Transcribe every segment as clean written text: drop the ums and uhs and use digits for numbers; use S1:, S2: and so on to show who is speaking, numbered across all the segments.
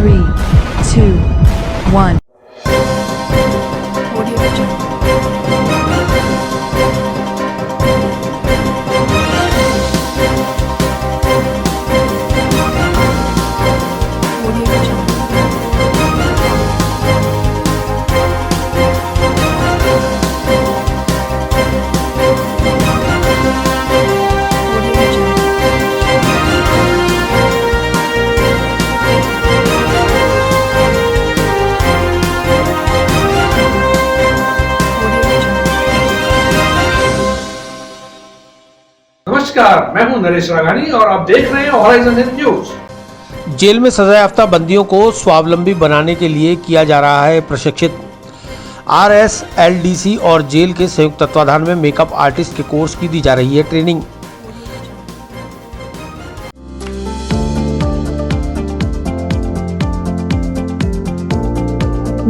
S1: 3, 2, 1.
S2: नमस्कार, मैं हूं नरेश राघानी और आप देख रहे हैं हॉराइजन न्यूज।
S3: जेल में सजायाफ्ता बंदियों को स्वावलंबी बनाने के लिए किया जा रहा है प्रशिक्षित। RSLDC और जेल के संयुक्त तत्वाधान में मेकअप आर्टिस्ट के कोर्स की दी जा रही है training.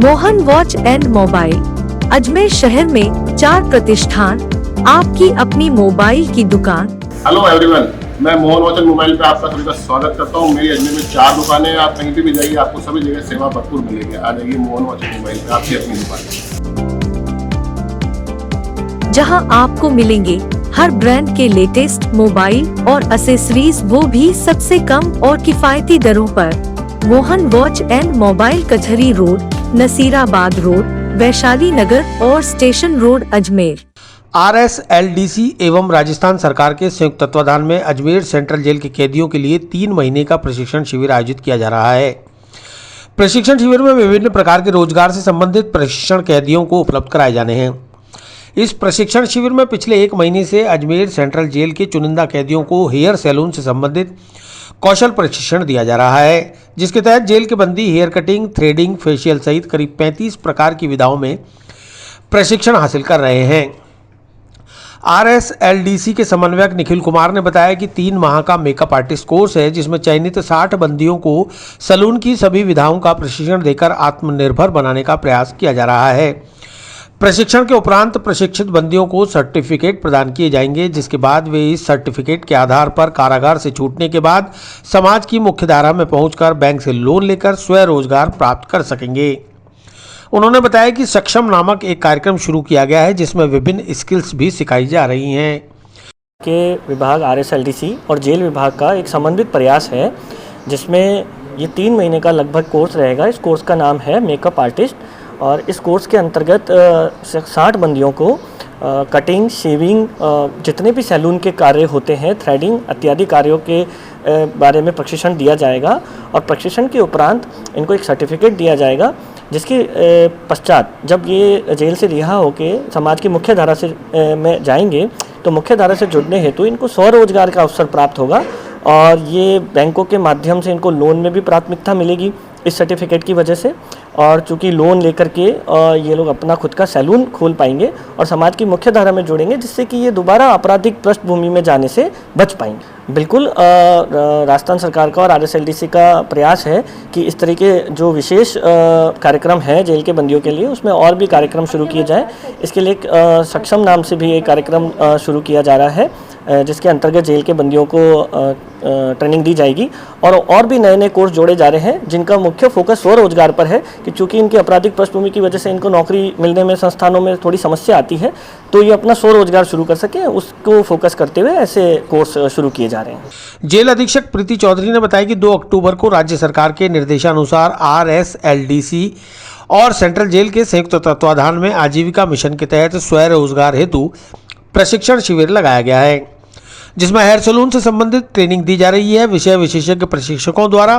S4: Mohan watch and mobile Ajmer शहर में 4 प्रतिष्ठान, आपकी अपनी मोबाइल की दुकान।
S5: हेलो एवरीवन, मैं मोहन वॉच एंड मोबाइल पे आपका सभी का स्वागत करता हूँ। मेरी अजमेर में 4 दुकानें हैं। आप कहीं पे भी जाइए, आपको सभी जगह सेवा भरपूर मिलेगी। आ जाइए मोहन वॉच एंड मोबाइल पे, आपकी अपनी दुकान,
S4: जहां आपको मिलेंगे हर ब्रांड के लेटेस्ट मोबाइल और एसेसरीज, वो भी सबसे कम और किफायती दरों पर। मोहन वॉच एंड मोबाइल कचहरी रोड, नसीराबाद रोड, वैशाली नगर और स्टेशन रोड अजमेर।
S3: RSLDC एवं राजस्थान सरकार के संयुक्त तत्वाधान में अजमेर सेंट्रल जेल के कैदियों के लिए 3 महीने का प्रशिक्षण शिविर आयोजित किया जा रहा है। प्रशिक्षण शिविर में विभिन्न प्रकार के रोजगार से संबंधित प्रशिक्षण कैदियों को उपलब्ध कराए जाने हैं। इस प्रशिक्षण शिविर में पिछले 1 महीने से अजमेर सेंट्रल जेल के चुनिंदा कैदियों को हेयर सैलून से संबंधित कौशल प्रशिक्षण दिया जा रहा है, जिसके तहत जेल के बंदी हेयर कटिंग, थ्रेडिंग, फेशियल सहित करीब 35 प्रकार की विधाओं में प्रशिक्षण हासिल कर रहे हैं। RSLDC के समन्वयक निखिल कुमार ने बताया कि 3 माह का मेकअप आर्टिस्ट कोर्स है, जिसमें चयनित 60 बंदियों को सैलून की सभी विधाओं का प्रशिक्षण देकर आत्मनिर्भर बनाने का प्रयास किया जा रहा है। प्रशिक्षण के उपरांत प्रशिक्षित बंदियों को सर्टिफिकेट प्रदान किए जाएंगे, जिसके बाद वे इस सर्टिफिकेट के आधार पर कारागार से छूटने के बाद समाज की मुख्यधारा में पहुंचकर बैंक से लोन लेकर स्वरोजगार प्राप्त कर सकेंगे। उन्होंने बताया कि सक्षम नामक एक कार्यक्रम शुरू किया गया है, जिसमें विभिन्न स्किल्स भी सिखाई जा रही हैं।
S6: के विभाग RSLDC और जेल विभाग का एक समन्वित प्रयास है, जिसमें ये 3 महीने का लगभग कोर्स रहेगा। इस कोर्स का नाम है मेकअप आर्टिस्ट और इस कोर्स के अंतर्गत 60 बंदियों को कटिंग, शेविंग, जितने भी सैलून के कार्य होते हैं, थ्रेडिंग इत्यादि कार्यों के बारे में प्रशिक्षण दिया जाएगा और प्रशिक्षण के उपरांत इनको एक सर्टिफिकेट दिया जाएगा, जिसके पश्चात जब ये जेल से रिहा होकर समाज की मुख्य धारा से में जाएंगे तो मुख्य धारा से जुड़ने हेतु इनको स्वरोजगार का अवसर प्राप्त होगा और ये बैंकों के माध्यम से इनको लोन में भी प्राथमिकता मिलेगी इस सर्टिफिकेट की वजह से। और चूँकि लोन लेकर के ये लोग अपना खुद का सैलून खोल पाएंगे और समाज की मुख्य धारा में जुड़ेंगे, जिससे कि ये दोबारा आपराधिक पृष्ठभूमि में जाने से बच पाएंगे। बिल्कुल राजस्थान सरकार का और RSLDC का प्रयास है कि इस तरह के जो विशेष कार्यक्रम हैं जेल के बंदियों के लिए, उसमें और भी कार्यक्रम शुरू किए जाएँ। इसके लिए सक्षम नाम से भी एक कार्यक्रम शुरू किया जा रहा है, जिसके अंतर्गत जेल के बंदियों को ट्रेनिंग दी जाएगी और भी नए कोर्स जोड़े जा रहे हैं, जिनका मुख्य फोकस स्वरोजगार पर है कि चूंकि इनकी आपराधिक पृष्ठभूमि की वजह से इनको नौकरी मिलने में संस्थानों में थोड़ी समस्या आती है, तो ये अपना स्वरोजगार शुरू कर सकें, उसको फोकस करते हुए ऐसे कोर्स शुरू किए जा रहे हैं।
S3: जेल अधीक्षक प्रीति चौधरी ने बताया कि 2 अक्टूबर को राज्य सरकार के निर्देशानुसार RSLDC और सेंट्रल जेल के संयुक्त तत्वाधान में आजीविका मिशन के तहत स्वरोजगार हेतु प्रशिक्षण शिविर लगाया गया है, जिसमें हेयर सैलून से संबंधित ट्रेनिंग दी जा रही है। विषय विशेषज्ञ प्रशिक्षकों द्वारा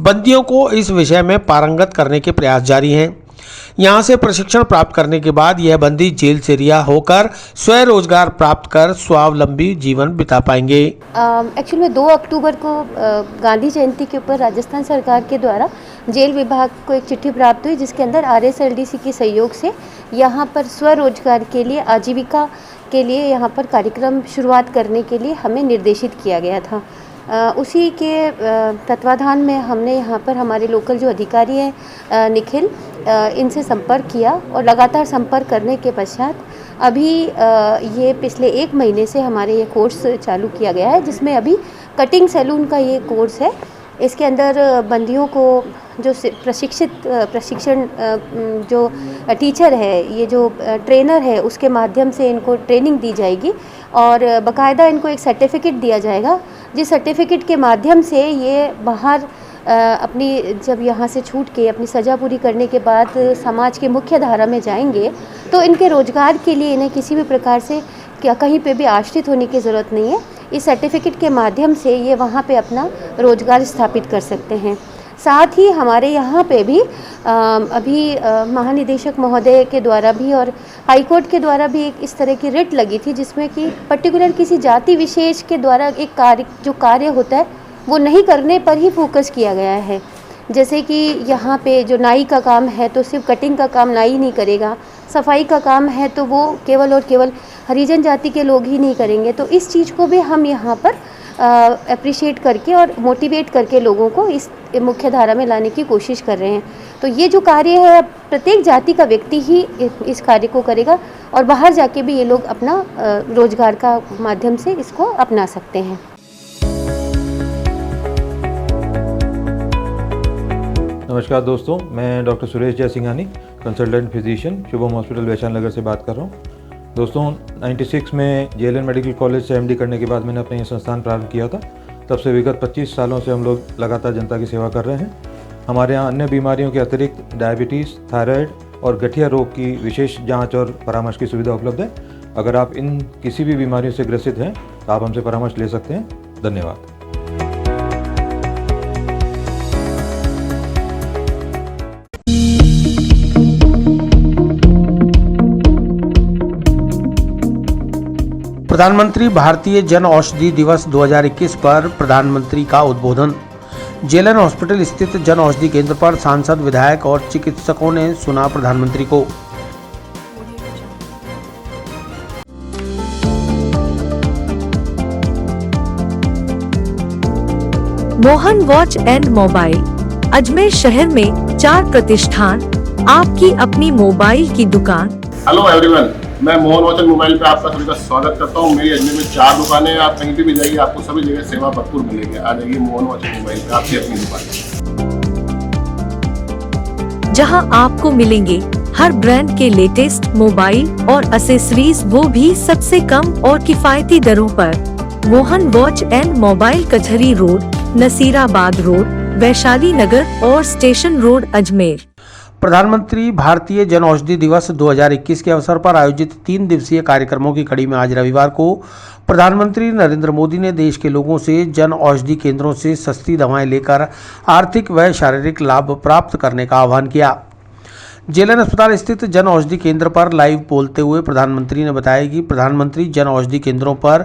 S3: बंदियों को इस विषय में पारंगत करने के प्रयास जारी हैं। यहां से प्रशिक्षण प्राप्त करने के बाद यह बंदी जेल से रिहा होकर स्वरोजगार प्राप्त कर स्वावलंबी जीवन बिता पाएंगे।
S7: एक्चुअली में 2 अक्टूबर को गांधी जयंती के ऊपर राजस्थान सरकार के द्वारा जेल विभाग को एक चिट्ठी प्राप्त हुई, जिसके अंदर RSLDC के सहयोग से यहाँ पर स्वरोजगार के लिए, आजीविका के लिए यहाँ पर कार्यक्रम शुरुआत करने के लिए हमें निर्देशित किया गया था। उसी के तत्वाधान में हमने यहाँ पर हमारे लोकल जो अधिकारी हैं निखिल, इनसे संपर्क किया और लगातार संपर्क करने के पश्चात अभी ये पिछले 1 महीने से हमारे ये कोर्स चालू किया गया है, जिसमें अभी कटिंग सैलून का ये कोर्स है इसके अंदर बंदियों को जो प्रशिक्षण जो टीचर है, ये जो ट्रेनर है, उसके माध्यम से इनको ट्रेनिंग दी जाएगी और बाकायदा इनको एक सर्टिफिकेट दिया जाएगा, जिस सर्टिफिकेट के माध्यम से ये बाहर अपनी जब यहाँ से छूट के अपनी सज़ा पूरी करने के बाद समाज की मुख्य धारा में जाएंगे तो इनके रोज़गार के लिए इन्हें किसी भी प्रकार से कहीं पे भी आश्रित होने की ज़रूरत नहीं है। इस सर्टिफिकेट के माध्यम से ये वहाँ पे अपना रोज़गार स्थापित कर सकते हैं। साथ ही हमारे यहाँ पे भी अभी महानिदेशक महोदय के द्वारा भी और हाईकोर्ट के द्वारा भी एक इस तरह की रिट लगी थी, जिसमें कि पर्टिकुलर किसी जाति विशेष के द्वारा एक कार्य होता है वो नहीं करने पर ही फोकस किया गया है। जैसे कि यहाँ पे जो नाई का काम है तो सिर्फ कटिंग का काम नाई नहीं करेगा, सफाई का काम है तो वो केवल और केवल हरिजन जाति के लोग ही नहीं करेंगे। तो इस चीज़ को भी हम यहाँ पर अप्रिशिएट करके और मोटिवेट करके लोगों को इस मुख्य धारा में लाने की कोशिश कर रहे हैं। तो ये जो कार्य है प्रत्येक जाति का व्यक्ति ही इस कार्य को करेगा और बाहर जाके भी ये लोग अपना रोजगार का माध्यम से इसको अपना सकते हैं।
S8: नमस्कार दोस्तों, मैं doctor Suresh Jaisinghani, consultant physician, Shubham hospital Vaishali Nagar से बात कर रहा हूँ। दोस्तों 96 में JLN मेडिकल कॉलेज से MD करने के बाद मैंने अपना ये संस्थान प्रारंभ किया था। तब से विगत 25 सालों से हम लोग लगातार जनता की सेवा कर रहे हैं। हमारे यहाँ अन्य बीमारियों के अतिरिक्त डायबिटीज़, थायराइड और गठिया रोग की विशेष जाँच और परामर्श की सुविधा उपलब्ध है। अगर आप इन किसी भी बीमारियों से ग्रसित हैं तो आप हमसे परामर्श ले सकते हैं। धन्यवाद।
S3: प्रधानमंत्री भारतीय जन औषधि दिवस 2021 पर प्रधानमंत्री का उद्बोधन। JLN हॉस्पिटल स्थित जन औषधि केंद्र पर सांसद, विधायक और चिकित्सकों ने सुना प्रधानमंत्री को।
S4: Mohan watch and mobile, Ajmer शहर में 4 प्रतिष्ठान, आपकी अपनी मोबाइल की दुकान।
S5: हेलो एवरीवन, मैं मोहन वॉच एंड मोबाइल पे आपका सभी का स्वागत करता हूँ। मेरी अजमेर में 4 दुकानें हैं। आप कहीं भी जाइए आपको सभी जगह सेवा भरपूर मिलेगी। आ जाइए मोहन वॉच एंड मोबाइल पे, आपकी अपनी दुकान,
S4: जहां आपको मिलेंगे हर ब्रांड के लेटेस्ट मोबाइल और एसेसरीज, वो भी सबसे कम और किफायती दरों पर। मोहन वॉच एंड मोबाइल, कचहरी रोड, नसीराबाद रोड, वैशाली नगर और स्टेशन रोड, अजमेर।
S3: प्रधानमंत्री भारतीय जन औषधि दिवस 2021 के अवसर पर आयोजित 3 दिवसीय कार्यक्रमों की कड़ी में आज रविवार को प्रधानमंत्री नरेंद्र मोदी ने देश के लोगों से जन औषधि केंद्रों से सस्ती दवाएं लेकर आर्थिक व शारीरिक लाभ प्राप्त करने का आह्वान किया। JLN अस्पताल स्थित जन औषधि केंद्र पर लाइव बोलते हुए प्रधानमंत्री ने बताया कि प्रधानमंत्री जन औषधि केंद्रों पर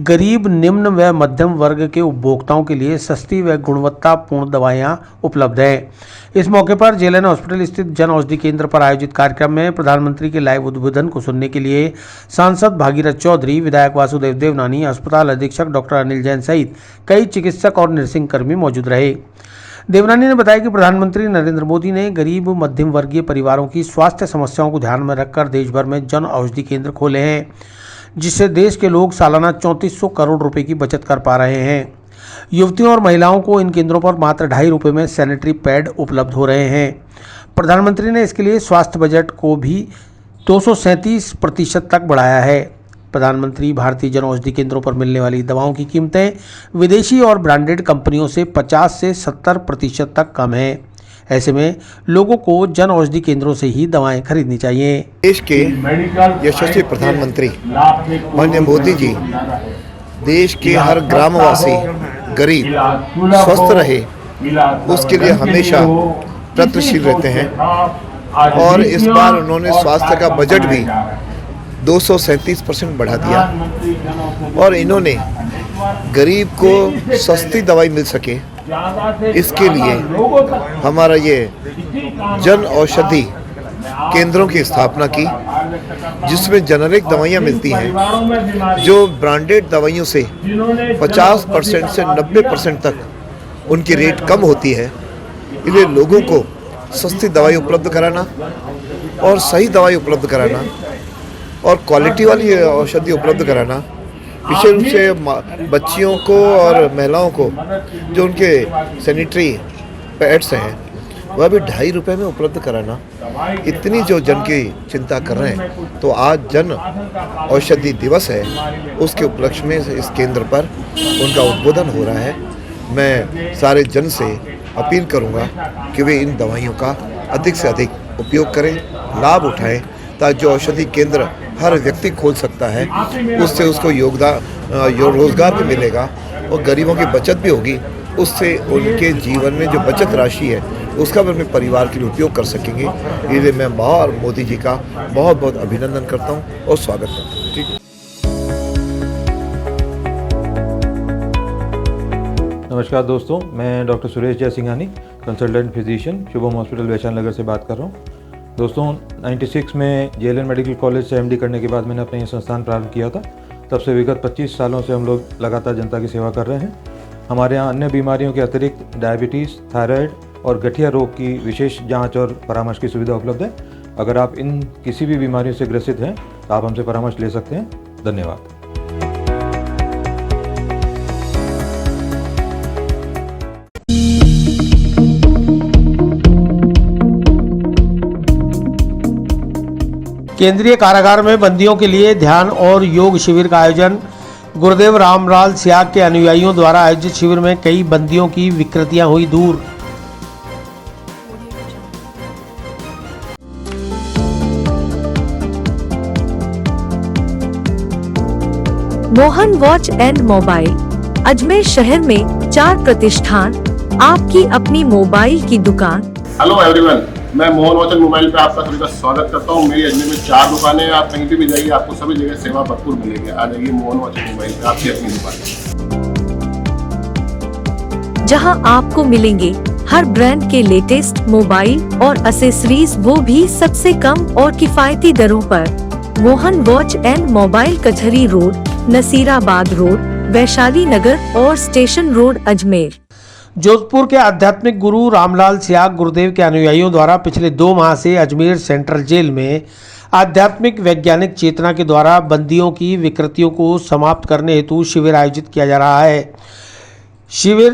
S3: गरीब, निम्न व मध्यम वर्ग के उपभोक्ताओं के लिए सस्ती व गुणवत्तापूर्ण दवाएं उपलब्ध हैं। इस मौके पर JLN हॉस्पिटल स्थित जन औषधि केंद्र पर आयोजित कार्यक्रम में प्रधानमंत्री के लाइव उद्बोधन को सुनने के लिए सांसद भागीरथ चौधरी, विधायक वासुदेव देवनानी, अस्पताल अधीक्षक डॉक्टर अनिल जैन सहित कई चिकित्सक और नर्सिंग कर्मी मौजूद रहे। देवनानी ने बताया कि प्रधानमंत्री नरेंद्र मोदी ने गरीब, मध्यम वर्गीय परिवारों की स्वास्थ्य समस्याओं को ध्यान में रखकर देश भर में जन औषधि केंद्र खोले हैं, जिससे देश के लोग सालाना 3400 करोड़ रुपए की बचत कर पा रहे हैं। युवतियों और महिलाओं को इन केंद्रों पर मात्र 2.5 रुपये में सैनिटरी पैड उपलब्ध हो रहे हैं। प्रधानमंत्री ने इसके लिए स्वास्थ्य बजट को भी 237% तक बढ़ाया है। प्रधानमंत्री भारतीय जन औषधि केंद्रों पर मिलने वाली दवाओं की कीमतें विदेशी और ब्रांडेड कंपनियों से 50 से 70% तक कम है। ऐसे में लोगों को जन औषधि केंद्रों से ही दवाएं खरीदनी चाहिए।
S9: देश के यशस्वी प्रधानमंत्री माननीय मोदी जी देश के हर ग्रामवासी, गरीब स्वस्थ रहे, उसके लिए हमेशा प्रयत्नशील रहते हैं और इस बार उन्होंने स्वास्थ्य का बजट भी 237% बढ़ा दिया और इन्होंने गरीब को सस्ती दवाई मिल सके, इसके लिए हमारा ये जन औषधि केंद्रों की स्थापना की, जिसमें जेनरिक दवाइयाँ मिलती हैं जो ब्रांडेड दवाइयों से 50% से 90% तक उनकी रेट कम होती है। इसलिए लोगों को सस्ती दवाई उपलब्ध कराना और सही दवाई उपलब्ध कराना और क्वालिटी वाली औषधि उपलब्ध कराना विशेष रूप से बच्चियों को और महिलाओं को जो उनके सैनिटरी पैड्स हैं वह भी 2.5 रुपये में उपलब्ध कराना, इतनी जो जन की चिंता कर रहे हैं। तो आज जन औषधि दिवस है, उसके उपलक्ष्य में इस केंद्र पर उनका उद्बोधन हो रहा है। मैं सारे जन से अपील करूंगा कि वे इन दवाइयों का अधिक से अधिक उपयोग करें, लाभ उठाएं, ताकि जो औषधि केंद्र हर व्यक्ति खोल सकता है उससे उसको रोजगार भी मिलेगा और गरीबों की बचत भी होगी। उससे उनके जीवन में जो बचत राशि है उसका भी अपने परिवार के लिए उपयोग कर सकेंगे। इसलिए मैं मोदी जी का बहुत बहुत अभिनंदन करता हूँ और स्वागत करता हूँ। ठीक।
S8: नमस्कार दोस्तों, मैं doctor Suresh Jaisinghani, consultant physician, Shubham hospital Vaishali Nagar से बात कर रहा हूँ। दोस्तों 96 में JLN मेडिकल कॉलेज से MD करने के बाद मैंने अपना ये संस्थान प्रारंभ किया था। तब से विगत 25 सालों से हम लोग लगातार जनता की सेवा कर रहे हैं। हमारे यहाँ अन्य बीमारियों के अतिरिक्त डायबिटीज़, थायराइड और गठिया रोग की विशेष जांच और परामर्श की सुविधा उपलब्ध है। अगर आप इन किसी भी बीमारियों से ग्रसित हैं तो आप हमसे परामर्श ले सकते हैं। धन्यवाद।
S3: केंद्रीय कारागार में बंदियों के लिए ध्यान और योग शिविर का आयोजन। गुरुदेव रामलाल स्याग के अनुयायियों द्वारा आयोजित शिविर में कई बंदियों की विकृतियां हुई दूर।
S4: Mohan watch and mobile Ajmer शहर में 4 प्रतिष्ठान, आपकी अपनी मोबाइल की दुकान।
S5: हेलो एवरीवन, मैं मोहन वॉच एंड मोबाइल पे आपका सभी का स्वागत करता हूँ। मेरी अजमेर में 4 दुकानें हैं। आप कहीं भी जाइए, आपको सभी जगह सेवा भरपूर मिलेगी। आ जाइए मोहन वॉच एंड मोबाइल पे, आपकी अपनी दुकान,
S4: जहां आपको मिलेंगे हर ब्रांड के लेटेस्ट मोबाइल और एसेसरीज, वो भी सबसे कम और किफायती दरों पर। मोहन वॉच एंड मोबाइल, कचहरी रोड, नसीराबाद रोड, वैशाली नगर और स्टेशन रोड, अजमेर।
S3: जोधपुर के आध्यात्मिक गुरु रामलाल स्याग गुरुदेव के अनुयायियों द्वारा पिछले 2 माह से अजमेर सेंट्रल जेल में आध्यात्मिक वैज्ञानिक चेतना के द्वारा बंदियों की विकृतियों को समाप्त करने हेतु शिविर आयोजित किया जा रहा है। शिविर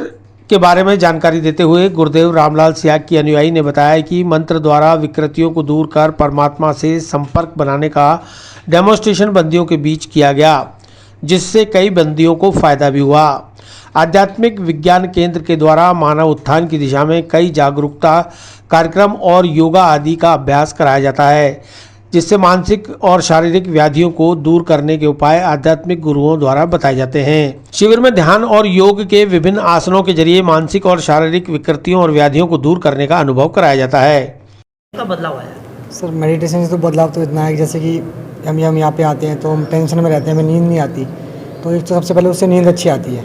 S3: के बारे में जानकारी देते हुए गुरुदेव रामलाल स्याग की अनुयायी ने बताया कि मंत्र द्वारा विकृतियों को दूर कर परमात्मा से संपर्क बनाने का डेमोन्स्ट्रेशन बंदियों के बीच किया गया, जिससे कई बंदियों को फायदा भी हुआ। आध्यात्मिक विज्ञान केंद्र के द्वारा मानव उत्थान की दिशा में कई जागरूकता कार्यक्रम और योगा आदि का अभ्यास कराया जाता है, जिससे मानसिक और शारीरिक व्याधियों को दूर करने के उपाय आध्यात्मिक गुरुओं द्वारा बताए जाते हैं। शिविर में ध्यान और योग के विभिन्न आसनों के जरिए मानसिक और शारीरिक विकृतियों और व्याधियों को दूर करने का अनुभव कराया जाता है।
S10: क्या बदलाव आया
S11: सर? मेडिटेशन से तो बदलाव तो इतना है कि जैसे कि हम यहाँ पे आते हैं तो हम टेंशन में रहते हैं, हमें नींद नहीं आती। तो एक तो सबसे पहले उससे नींद अच्छी आती है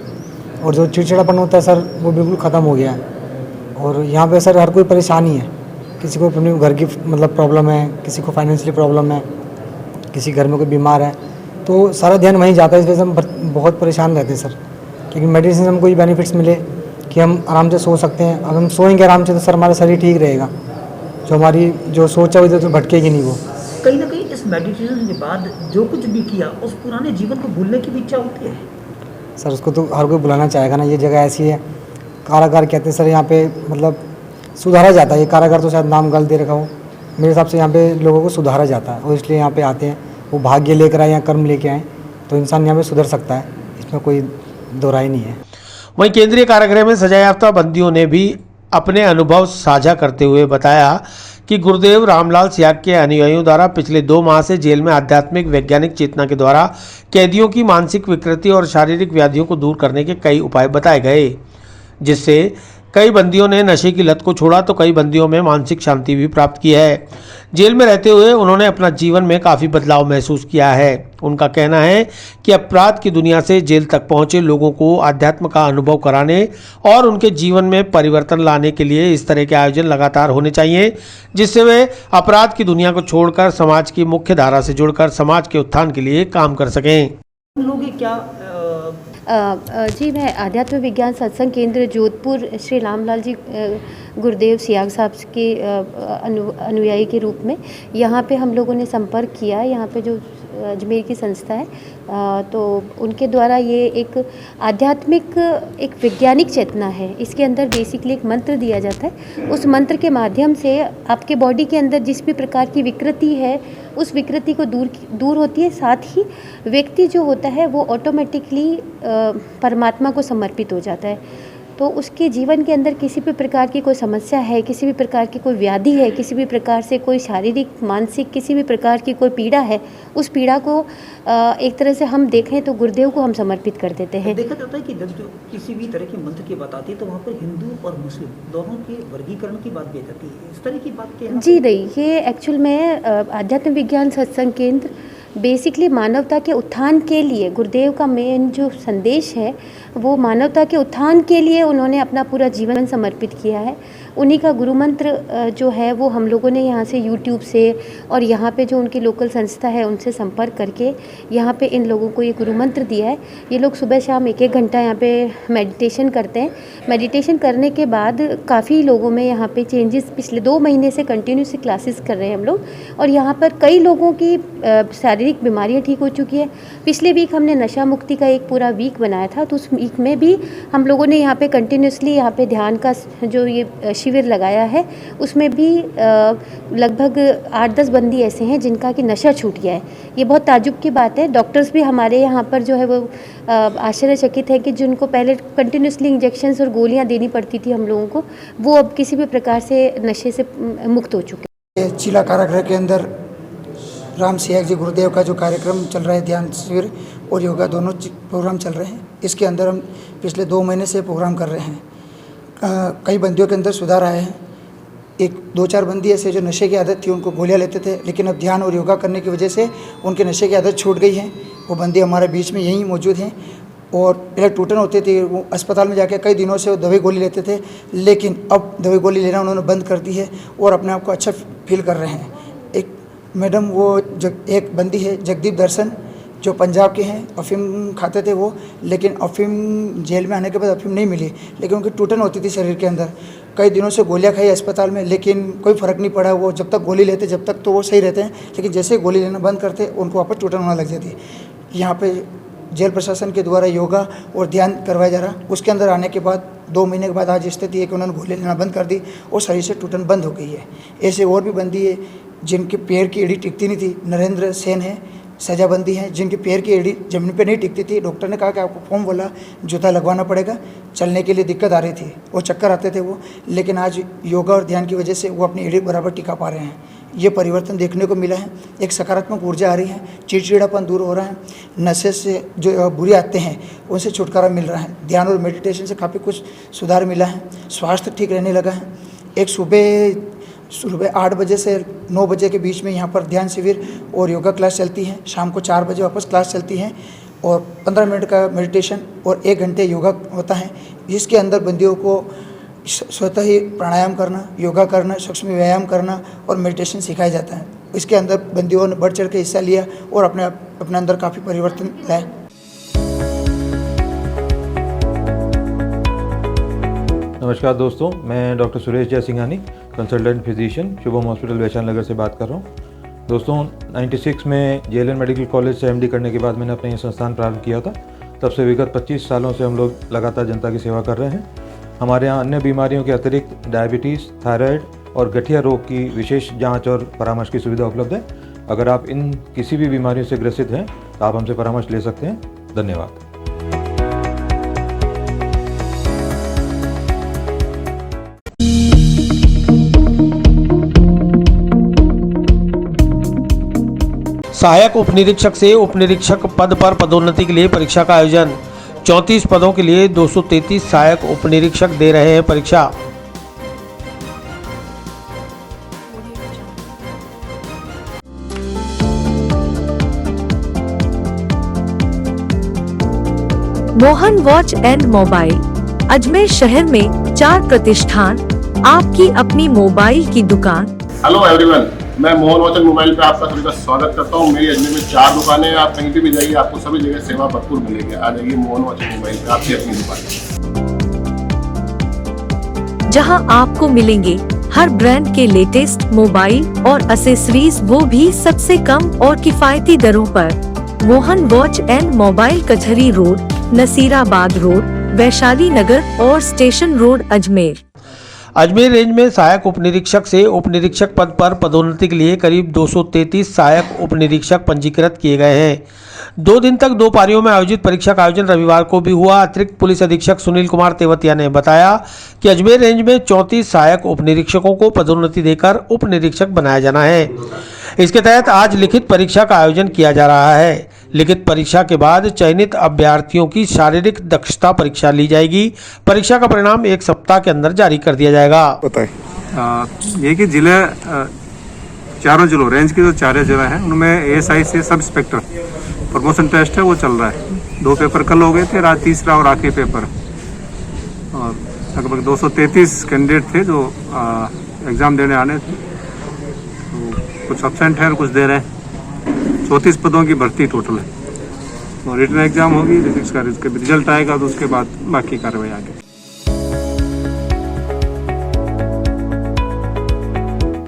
S11: और जो चिड़चिड़ापन होता है सर वो बिल्कुल ख़त्म हो गया है। और यहाँ पे सर हर कोई परेशानी है, किसी को अपने घर की मतलब प्रॉब्लम है, किसी को फाइनेंशियली प्रॉब्लम है, किसी घर में कोई बीमार है, तो सारा ध्यान वहीं जाता है। इस वजह से हम बहुत परेशान रहते हैं सर, क्योंकि मेडिसिन से हमको ये बेनिफिट्स मिले कि हम आराम से सो सकते हैं। अगर हम सोएंगे आराम से तो सर हमारा शरीर ठीक रहेगा, जो हमारी जो सोच है उधर तो भटकेगी नहीं। वो
S10: कहीं ना कहीं इस मेडिटेशन के बाद जो कुछ भी किया उस पुराने जीवन को भूलने की भी इच्छा होती है
S11: सर। उसको तो हर कोई बुलाना चाहेगा ना। ये जगह ऐसी है, कारागार कहते हैं सर, यहाँ पे मतलब सुधारा जाता है। ये कारागार तो शायद नाम गलत दे रखा हो, मेरे हिसाब से यहाँ पे लोगों को सुधारा जाता है और इसलिए यहाँ पे आते हैं। वो भाग्य लेकर आए या कर्म लेके आए तो इंसान यहाँ पे सुधर सकता है, इसमें कोई दो राय नहीं है।
S3: वहीं केंद्रीय कारागृह में सजायाफ्ता बंदियों ने भी अपने अनुभव साझा करते हुए बताया कि गुरुदेव रामलाल स्याग के अनुयायियों द्वारा पिछले 2 माह से जेल में आध्यात्मिक वैज्ञानिक चेतना के द्वारा कैदियों की मानसिक विकृति और शारीरिक व्याधियों को दूर करने के कई उपाय बताए गए, जिससे कई बंदियों ने नशे की लत को छोड़ा तो कई बंदियों में मानसिक शांति भी प्राप्त की है। जेल में रहते हुए उन्होंने अपना जीवन में काफ़ी बदलाव महसूस किया है। उनका कहना है कि अपराध की दुनिया से जेल तक पहुंचे लोगों को आध्यात्म का अनुभव कराने और उनके जीवन में परिवर्तन लाने के लिए इस तरह के आयोजन लगातार होने चाहिए, जिससे वे अपराध की दुनिया को छोड़कर समाज की मुख्य धारा से जुड़कर समाज के उत्थान के लिए काम कर सकें।
S10: लोग क्या
S7: जी, मैं आध्यात्म विज्ञान सत्संग केंद्र जोधपुर श्री रामलाल जी गुरुदेव स्याग साहब के अनुयायी के रूप में यहाँ पे हम लोगों ने संपर्क किया। यहाँ पे जो अजमेर की संस्था है, तो उनके द्वारा ये एक आध्यात्मिक एक वैज्ञानिक चेतना है। इसके अंदर बेसिकली एक मंत्र दिया जाता है। उस मंत्र के माध्यम से आपके बॉडी के अंदर जिस भी प्रकार की विकृति है उस विकृति को दूर होती है। साथ ही व्यक्ति जो होता है वो ऑटोमेटिकली परमात्मा को समर्पित हो जाता है। तो उसके जीवन के अंदर किसी भी प्रकार की कोई समस्या है, किसी भी प्रकार की कोई व्याधि है, किसी भी प्रकार से कोई शारीरिक मानसिक किसी भी प्रकार की कोई पीड़ा है, उस पीड़ा को एक तरह से हम देखें तो गुरुदेव को हम समर्पित कर देते हैं।
S10: देखा जाता है कि जब जो किसी भी तरह की मंत्र की बात आती है तो वहाँ पर हिंदू और मुस्लिम दोनों के वर्गीकरण की बात भी जाती है। इस तरह की बात क्या?
S7: जी नहीं, ये एक्चुअल में आध्यात्म विज्ञान सत्संग केंद्र बेसिकली मानवता के उत्थान के लिए, गुरुदेव का मेन जो संदेश है वो मानवता के उत्थान के लिए उन्होंने अपना पूरा जीवन समर्पित किया है। उन्हीं का गुरु मंत्र जो है वो हम लोगों ने यहाँ से यूट्यूब से और यहाँ पे जो उनकी लोकल संस्था है उनसे संपर्क करके यहाँ पे इन लोगों को ये गुरु मंत्र दिया है। ये लोग सुबह शाम 1-1 घंटा यहाँ पे मेडिटेशन करते हैं। मेडिटेशन करने के बाद काफ़ी लोगों में यहाँ पे चेंजेस पिछले 2 महीने से कंटिन्यूसली क्लासेस कर रहे हैं हम लोग, और यहाँ पर कई लोगों की शारीरिक बीमारियाँ ठीक हो चुकी है। पिछले वीक हमने नशा मुक्ति का एक पूरा वीक बनाया था, तो उस वीक में भी हम लोगों ने यहाँ पे कंटिन्यूसली यहाँ पे ध्यान का जो ये शिविर लगाया है उसमें भी लगभग 8-10 बंदी ऐसे हैं जिनका कि नशा छूट गया है। ये बहुत ताज्जुब की बात है। डॉक्टर्स भी हमारे यहाँ पर जो है वो आश्चर्यचकित है कि जिनको पहले कंटिन्यूसली इंजेक्शंस और गोलियाँ देनी पड़ती थी हम लोगों को, वो अब किसी भी प्रकार से नशे से मुक्त हो चुके हैं।
S11: चिला कारागृह के अंदर राम सियाग जी गुरुदेव का जो कार्यक्रम चल रहा है, ध्यान शिविर और योगा दोनों प्रोग्राम चल रहे हैं। इसके अंदर हम पिछले 2 महीने से प्रोग्राम कर रहे हैं। कई बंदियों के अंदर सुधार आए हैं। 1-2-4 बंदी ऐसे जो नशे की आदत थी, उनको गोलियां लेते थे, लेकिन अब ध्यान और योगा करने की वजह से उनके नशे की आदत छूट गई है। वो बंदी हमारे बीच में यहीं मौजूद हैं। और पहले टूटन होते थे, वो अस्पताल में जाके कई दिनों से वो दवाई गोली लेते थे, लेकिन अब दवाई गोली लेना उन्होंने बंद कर दी है और अपने आप को अच्छा फील कर रहे हैं। एक मैडम वो एक बंदी है जगदीप दर्शन, जो पंजाब के हैं, अफीम खाते थे वो, लेकिन अफीम जेल में आने के बाद अफीम नहीं मिली, लेकिन उनकी टूटन होती थी शरीर के अंदर। कई दिनों से गोलियां खाई अस्पताल में, लेकिन कोई फ़र्क नहीं पड़ा। वो जब तक गोली लेते जब तक तो वो सही रहते हैं, लेकिन जैसे ही गोली लेना बंद करते उनको वापस टूटन होने लग जाती है। यहाँ पे जेल प्रशासन के द्वारा योगा और ध्यान करवाया जा रहा। उसके अंदर आने के बाद 2 महीने के बाद आज स्थिति है कि उन्होंने गोली लेना बंद कर दी और शरीर से टूटन बंद हो गई है। ऐसे और भी बंदी है जिनके पैर की एड़ी टिकती नहीं थी। नरेंद्र सेन है, सजाबंदी हैं, जिनके पैर की एड़ी ज़मीन पे नहीं टिकती थी। डॉक्टर ने कहा कि आपको फॉर्म बोला जूता लगवाना पड़ेगा, चलने के लिए दिक्कत आ रही थी, वो चक्कर आते थे वो, लेकिन आज योगा और ध्यान की वजह से वो अपनी एड़ी बराबर टिका पा रहे हैं। ये परिवर्तन देखने को मिला है। एक सकारात्मक ऊर्जा आ रही है, चिड़चिड़ापन दूर हो रहा है, नशे से जो बुरी आदतें हैं उनसे छुटकारा मिल रहा है। ध्यान और मेडिटेशन से काफ़ी कुछ सुधार मिला है, स्वास्थ्य ठीक रहने लगा है। एक सुबह 8 बजे से 9 बजे के बीच में यहाँ पर ध्यान शिविर और योगा क्लास चलती है। शाम को 4 बजे वापस क्लास चलती है और 15 मिनट का मेडिटेशन और 1 घंटे योगा होता है, जिसके अंदर बंदियों को स्वतः ही प्राणायाम करना, योगा करना, सूक्ष्म व्यायाम करना और मेडिटेशन सिखाया जाता है। इसके अंदर बंदियों ने बढ़ चढ़ के हिस्सा लिया और अपने अंदर काफ़ी परिवर्तन लाए।
S8: नमस्कार दोस्तों, मैं doctor Suresh Jaisinghani, consultant physician, Shubham hospital Vaishali Nagar से बात कर रहा हूँ। दोस्तों 96 में JLN मेडिकल कॉलेज से MD करने के बाद मैंने अपना ये संस्थान प्रारंभ किया था। तब से विगत 25 सालों से हम लोग लगातार जनता की सेवा कर रहे हैं। हमारे यहाँ अन्य बीमारियों के अतिरिक्त डायबिटीज़, थायराइड और गठिया रोग की विशेष जांच और परामर्श की सुविधा उपलब्ध है। अगर आप इन किसी भी बीमारियों से ग्रसित हैं तो आप हमसे परामर्श ले सकते हैं। धन्यवाद।
S3: सहायक उपनिरीक्षक से उपनिरीक्षक पद पर पदोन्नति के लिए परीक्षा का आयोजन। 34 पदों के लिए 233 सहायक उपनिरीक्षक दे रहे हैं परीक्षा।
S4: Mohan watch and mobile, Ajmer शहर में 4 प्रतिष्ठान, आपकी अपनी मोबाइल की दुकान।
S5: हेलो एवरीवन, मैं मोहन वॉच एंड मोबाइल पे आपका सभी का स्वागत करता हूँ। मेरी अजमेर में 4 दुकानें हैं। आप कहीं पे भी जाइए, आपको सभी जगह सेवा भरपूर मिलेगी। आ जाइए मोहन वॉच एंड मोबाइल पे, आपकी अपनी दुकान,
S4: जहां आपको मिलेंगे हर ब्रांड के लेटेस्ट मोबाइल और एसेसरीज, वो भी सबसे कम और किफायती दरों पर। मोहन वॉच एंड मोबाइल, कचहरी रोड, नसीराबाद रोड, वैशाली नगर और station road, Ajmer.
S3: Ajmer range में सहायक उप निरीक्षक से उप निरीक्षक पद पर पदोन्नति के लिए करीब 233 सहायक उप निरीक्षक पंजीकृत किए गए हैं। 2 दिन तक 2 पारियों में आयोजित परीक्षा का आयोजन रविवार को भी हुआ। अतिरिक्त पुलिस अधीक्षक सुनील कुमार तेवतिया ने बताया कि अजमेर रेंज में 34 सहायक उप निरीक्षकों को पदोन्नति देकर उप निरीक्षक बनाया जाना है। इसके तहत आज लिखित परीक्षा का आयोजन किया जा रहा है। लिखित परीक्षा के बाद चयनित अभ्यर्थियों की शारीरिक दक्षता परीक्षा ली जाएगी। परीक्षा का परिणाम 1 सप्ताह के अंदर जारी कर दिया जाएगा।
S12: ये कि जिले चारों जिलों रेंज के जो 4 जिला हैं उनमें एएसआई से सब इंस्पेक्टर प्रमोशन टेस्ट है वो चल रहा है। 2 पेपर कल हो गए थे, रात तीसरा और आखिरी पेपर, और लगभग 233 कैंडिडेट थे जो एग्ज़ाम देने आने थे। तो कुछ एब्सेंट है और कुछ दे रहे हैं। 34 पदों की भर्ती टोटल है। तो रिटन एग्जाम होगी, इसका रिजल्ट आएगा तो उसके बाद बाकी कार्रवाई आगे।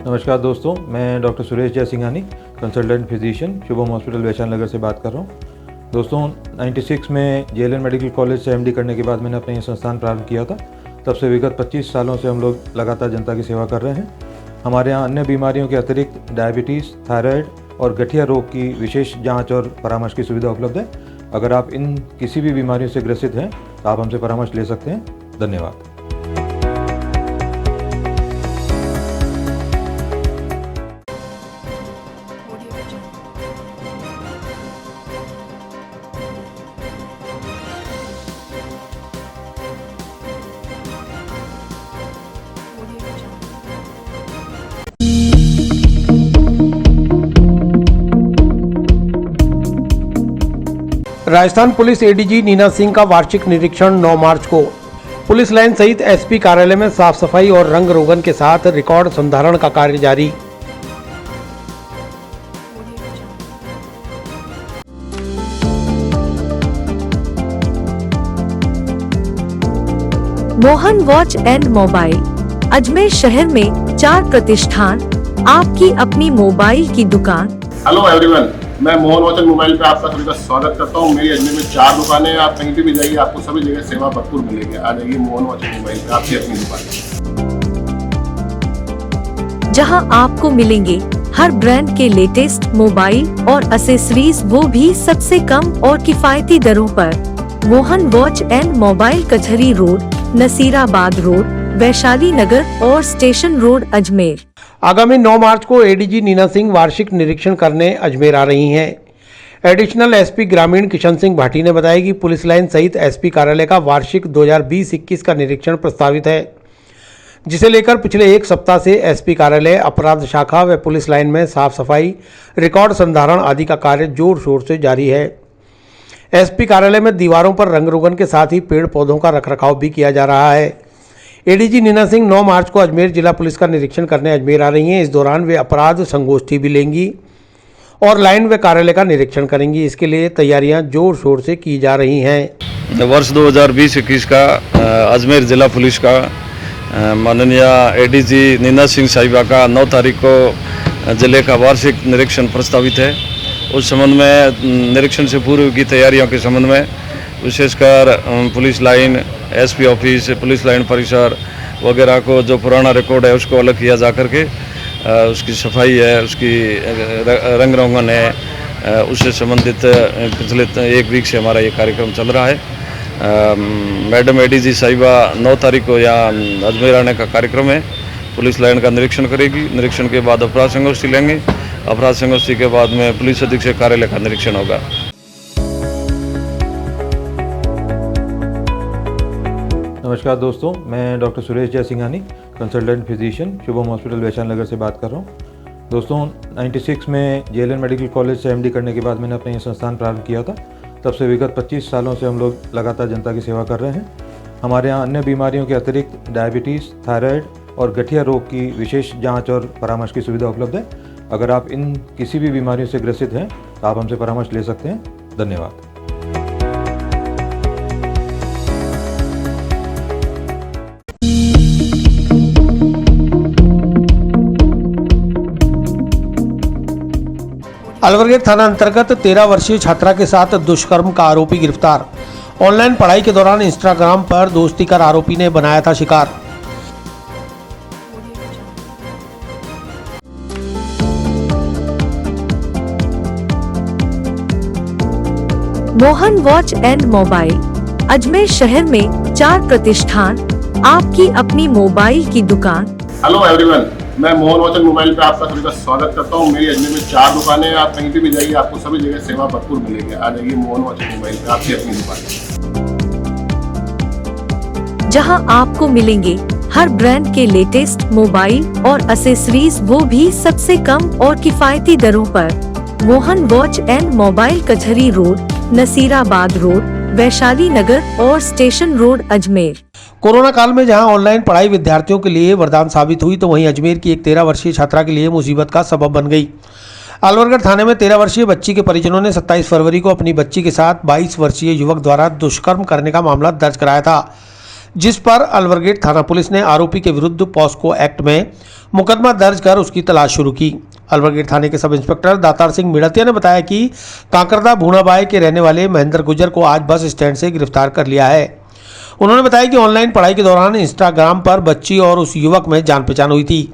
S8: नमस्कार दोस्तों, मैं doctor Suresh Jaisinghani, consultant physician, Shubham hospital Vaishali Nagar से बात कर रहा हूँ। दोस्तों 96 में जेएलएन मेडिकल कॉलेज से एमडी करने के बाद मैंने अपना ये संस्थान प्रारंभ किया था। तब से विगत 25 सालों से हम लोग लगातार जनता की सेवा कर रहे हैं। हमारे यहाँ अन्य बीमारियों के अतिरिक्त डायबिटीज़, थायराइड और गठिया रोग की विशेष जांच और परामर्श की सुविधा उपलब्ध है। अगर आप इन किसी भी बीमारियों से ग्रसित हैं तो आप हमसे परामर्श ले सकते हैं। धन्यवाद।
S3: राजस्थान पुलिस एडीजी नीना सिंह का वार्षिक निरीक्षण 9 मार्च को पुलिस लाइन सहित एसपी कार्यालय में साफ सफाई और रंग रोगन के साथ रिकॉर्ड संधारण का कार्य जारी।
S4: Mohan watch and mobile, Ajmer शहर में 4 प्रतिष्ठान, आपकी अपनी मोबाइल की दुकान।
S5: हेलो एवरीवन, मैं मोहन वॉच एंड मोबाइल पे आपका सभी का स्वागत करता हूँ। मेरी अजमेर में 4 दुकानें हैं। आप कहीं पे भी जाइए, आपको सभी जगह सेवा भरपूर मिलेगी। आ जाइए मोहन वॉच एंड मोबाइल पे, आपकी अपनी दुकान,
S4: जहां आपको मिलेंगे हर ब्रांड के लेटेस्ट मोबाइल और एसेसरीज, वो भी सबसे कम और किफायती दरों पर। मोहन वॉच एंड मोबाइल, कचहरी रोड, नसीराबाद रोड, वैशाली नगर और स्टेशन रोड, अजमेर।
S3: आगामी 9 मार्च को एडीजी नीना सिंह वार्षिक निरीक्षण करने अजमेर आ रही हैं। एडिशनल एसपी ग्रामीण किशन सिंह भाटी ने बताया कि पुलिस लाइन सहित एसपी कार्यालय का वार्षिक 2020-21 का निरीक्षण प्रस्तावित है, जिसे लेकर पिछले 1 सप्ताह से एसपी कार्यालय, अपराध शाखा व पुलिस लाइन में साफ सफाई, रिकॉर्ड संधारण आदि का कार्य जोर शोर से जारी है। एसपी कार्यालय में दीवारों पर रंग रोगन के साथ ही पेड़ पौधों का रखरखाव भी किया जा रहा है। एडीजी नीना सिंह 9 मार्च को अजमेर जिला पुलिस का निरीक्षण करने अजमेर आ रही हैं। इस दौरान वे अपराध संगोष्ठी भी लेंगी और लाइन व कार्यालय का निरीक्षण करेंगी। इसके लिए तैयारियां जोर शोर से की जा रही हैं।
S13: वर्ष 2020-21 का अजमेर जिला पुलिस का माननीय एडीजी नीना सिंह साहिबा का 9 तारीख को जिले का वार्षिक निरीक्षण प्रस्तावित है। उस संबंध में निरीक्षण से पूर्व की तैयारियों के संबंध में विशेषकर police line, SP office, police line परिसर वगैरह को जो पुराना रिकॉर्ड है उसको अलग किया जा करके उसकी सफाई है, उसकी रंग रोगन है, उससे संबंधित पिछले 1 वीक से हमारा ये कार्यक्रम चल रहा है। मैडम एडीजी साहिबा 9 तारीख को यहाँ अजमेर आने का कार्यक्रम है। पुलिस लाइन का निरीक्षण करेगी। निरीक्षण के बाद अपराध संगोष्ठी लेंगे। अपराध संगोष्ठी के बाद में पुलिस अधीक्षक कार्यालय का निरीक्षण होगा।
S8: नमस्कार दोस्तों, मैं doctor Suresh Jaisinghani, consultant physician, Shubham hospital Vaishali Nagar से बात कर रहा हूँ। दोस्तों 96 में जेएलएन मेडिकल कॉलेज से एमडी करने के बाद मैंने अपना ये संस्थान प्रारंभ किया था। तब से विगत 25 सालों से हम लोग लगातार जनता की सेवा कर रहे हैं। हमारे यहाँ अन्य बीमारियों के अतिरिक्त डायबिटीज़, थायराइड और गठिया रोग की विशेष जांच और परामर्श की सुविधा उपलब्ध है। अगर आप इन किसी भी बीमारियों से ग्रसित हैं तो आप हमसे परामर्श ले सकते हैं। धन्यवाद।
S3: अलवरगेट थाना अंतर्गत 13 वर्षीय छात्रा के साथ दुष्कर्म का आरोपी गिरफ्तार। ऑनलाइन पढ़ाई के दौरान इंस्टाग्राम पर दोस्ती कर आरोपी ने बनाया था शिकार।
S4: Mohan watch and mobile Ajmer शहर में 4 प्रतिष्ठान, आपकी अपनी मोबाइल की दुकान।
S5: हेलो एवरीवन, मैं मोहन वॉच एंड मोबाइल पे आपका सभी का स्वागत करता हूँ। मेरी अजमेर में 4 दुकानें हैं। आप कहीं भी जाइए, आपको सभी जगह सेवा भरपूर मिलेगी। आ जाइए मोहन वॉच एंड मोबाइल पे, आपकी अपनी दुकान,
S4: जहां आपको मिलेंगे हर ब्रांड के लेटेस्ट मोबाइल और एसेसरीज, वो भी सबसे कम और किफायती दरों पर। मोहन वॉच एंड मोबाइल कचहरी रोड, नसीराबाद रोड, वैशाली नगर और स्टेशन रोड, अजमेर।
S3: कोरोना काल में जहां ऑनलाइन पढ़ाई विद्यार्थियों के लिए वरदान साबित हुई, तो वहीं अजमेर की एक 13 वर्षीय छात्रा के लिए मुसीबत का सबब बन गई। अलवरगढ़ थाने में 13 वर्षीय बच्ची के परिजनों ने 27 फरवरी को अपनी बच्ची के साथ 22 वर्षीय युवक द्वारा दुष्कर्म करने का मामला दर्ज कराया था, जिस पर अलवरगेट थाना पुलिस ने आरोपी के विरुद्ध पॉस्को एक्ट में मुकदमा दर्ज कर उसकी तलाश शुरू की। अलवरगेट थाने के सब इंस्पेक्टर दातार सिंह मिड़तिया ने बताया कि कांकरदा भूनाबाई के रहने वाले महेंद्र गुजर को आज बस स्टैंड से गिरफ्तार कर लिया है। उन्होंने बताया कि ऑनलाइन पढ़ाई के दौरान इंस्टाग्राम पर बच्ची और उस युवक में जान पहचान हुई थी।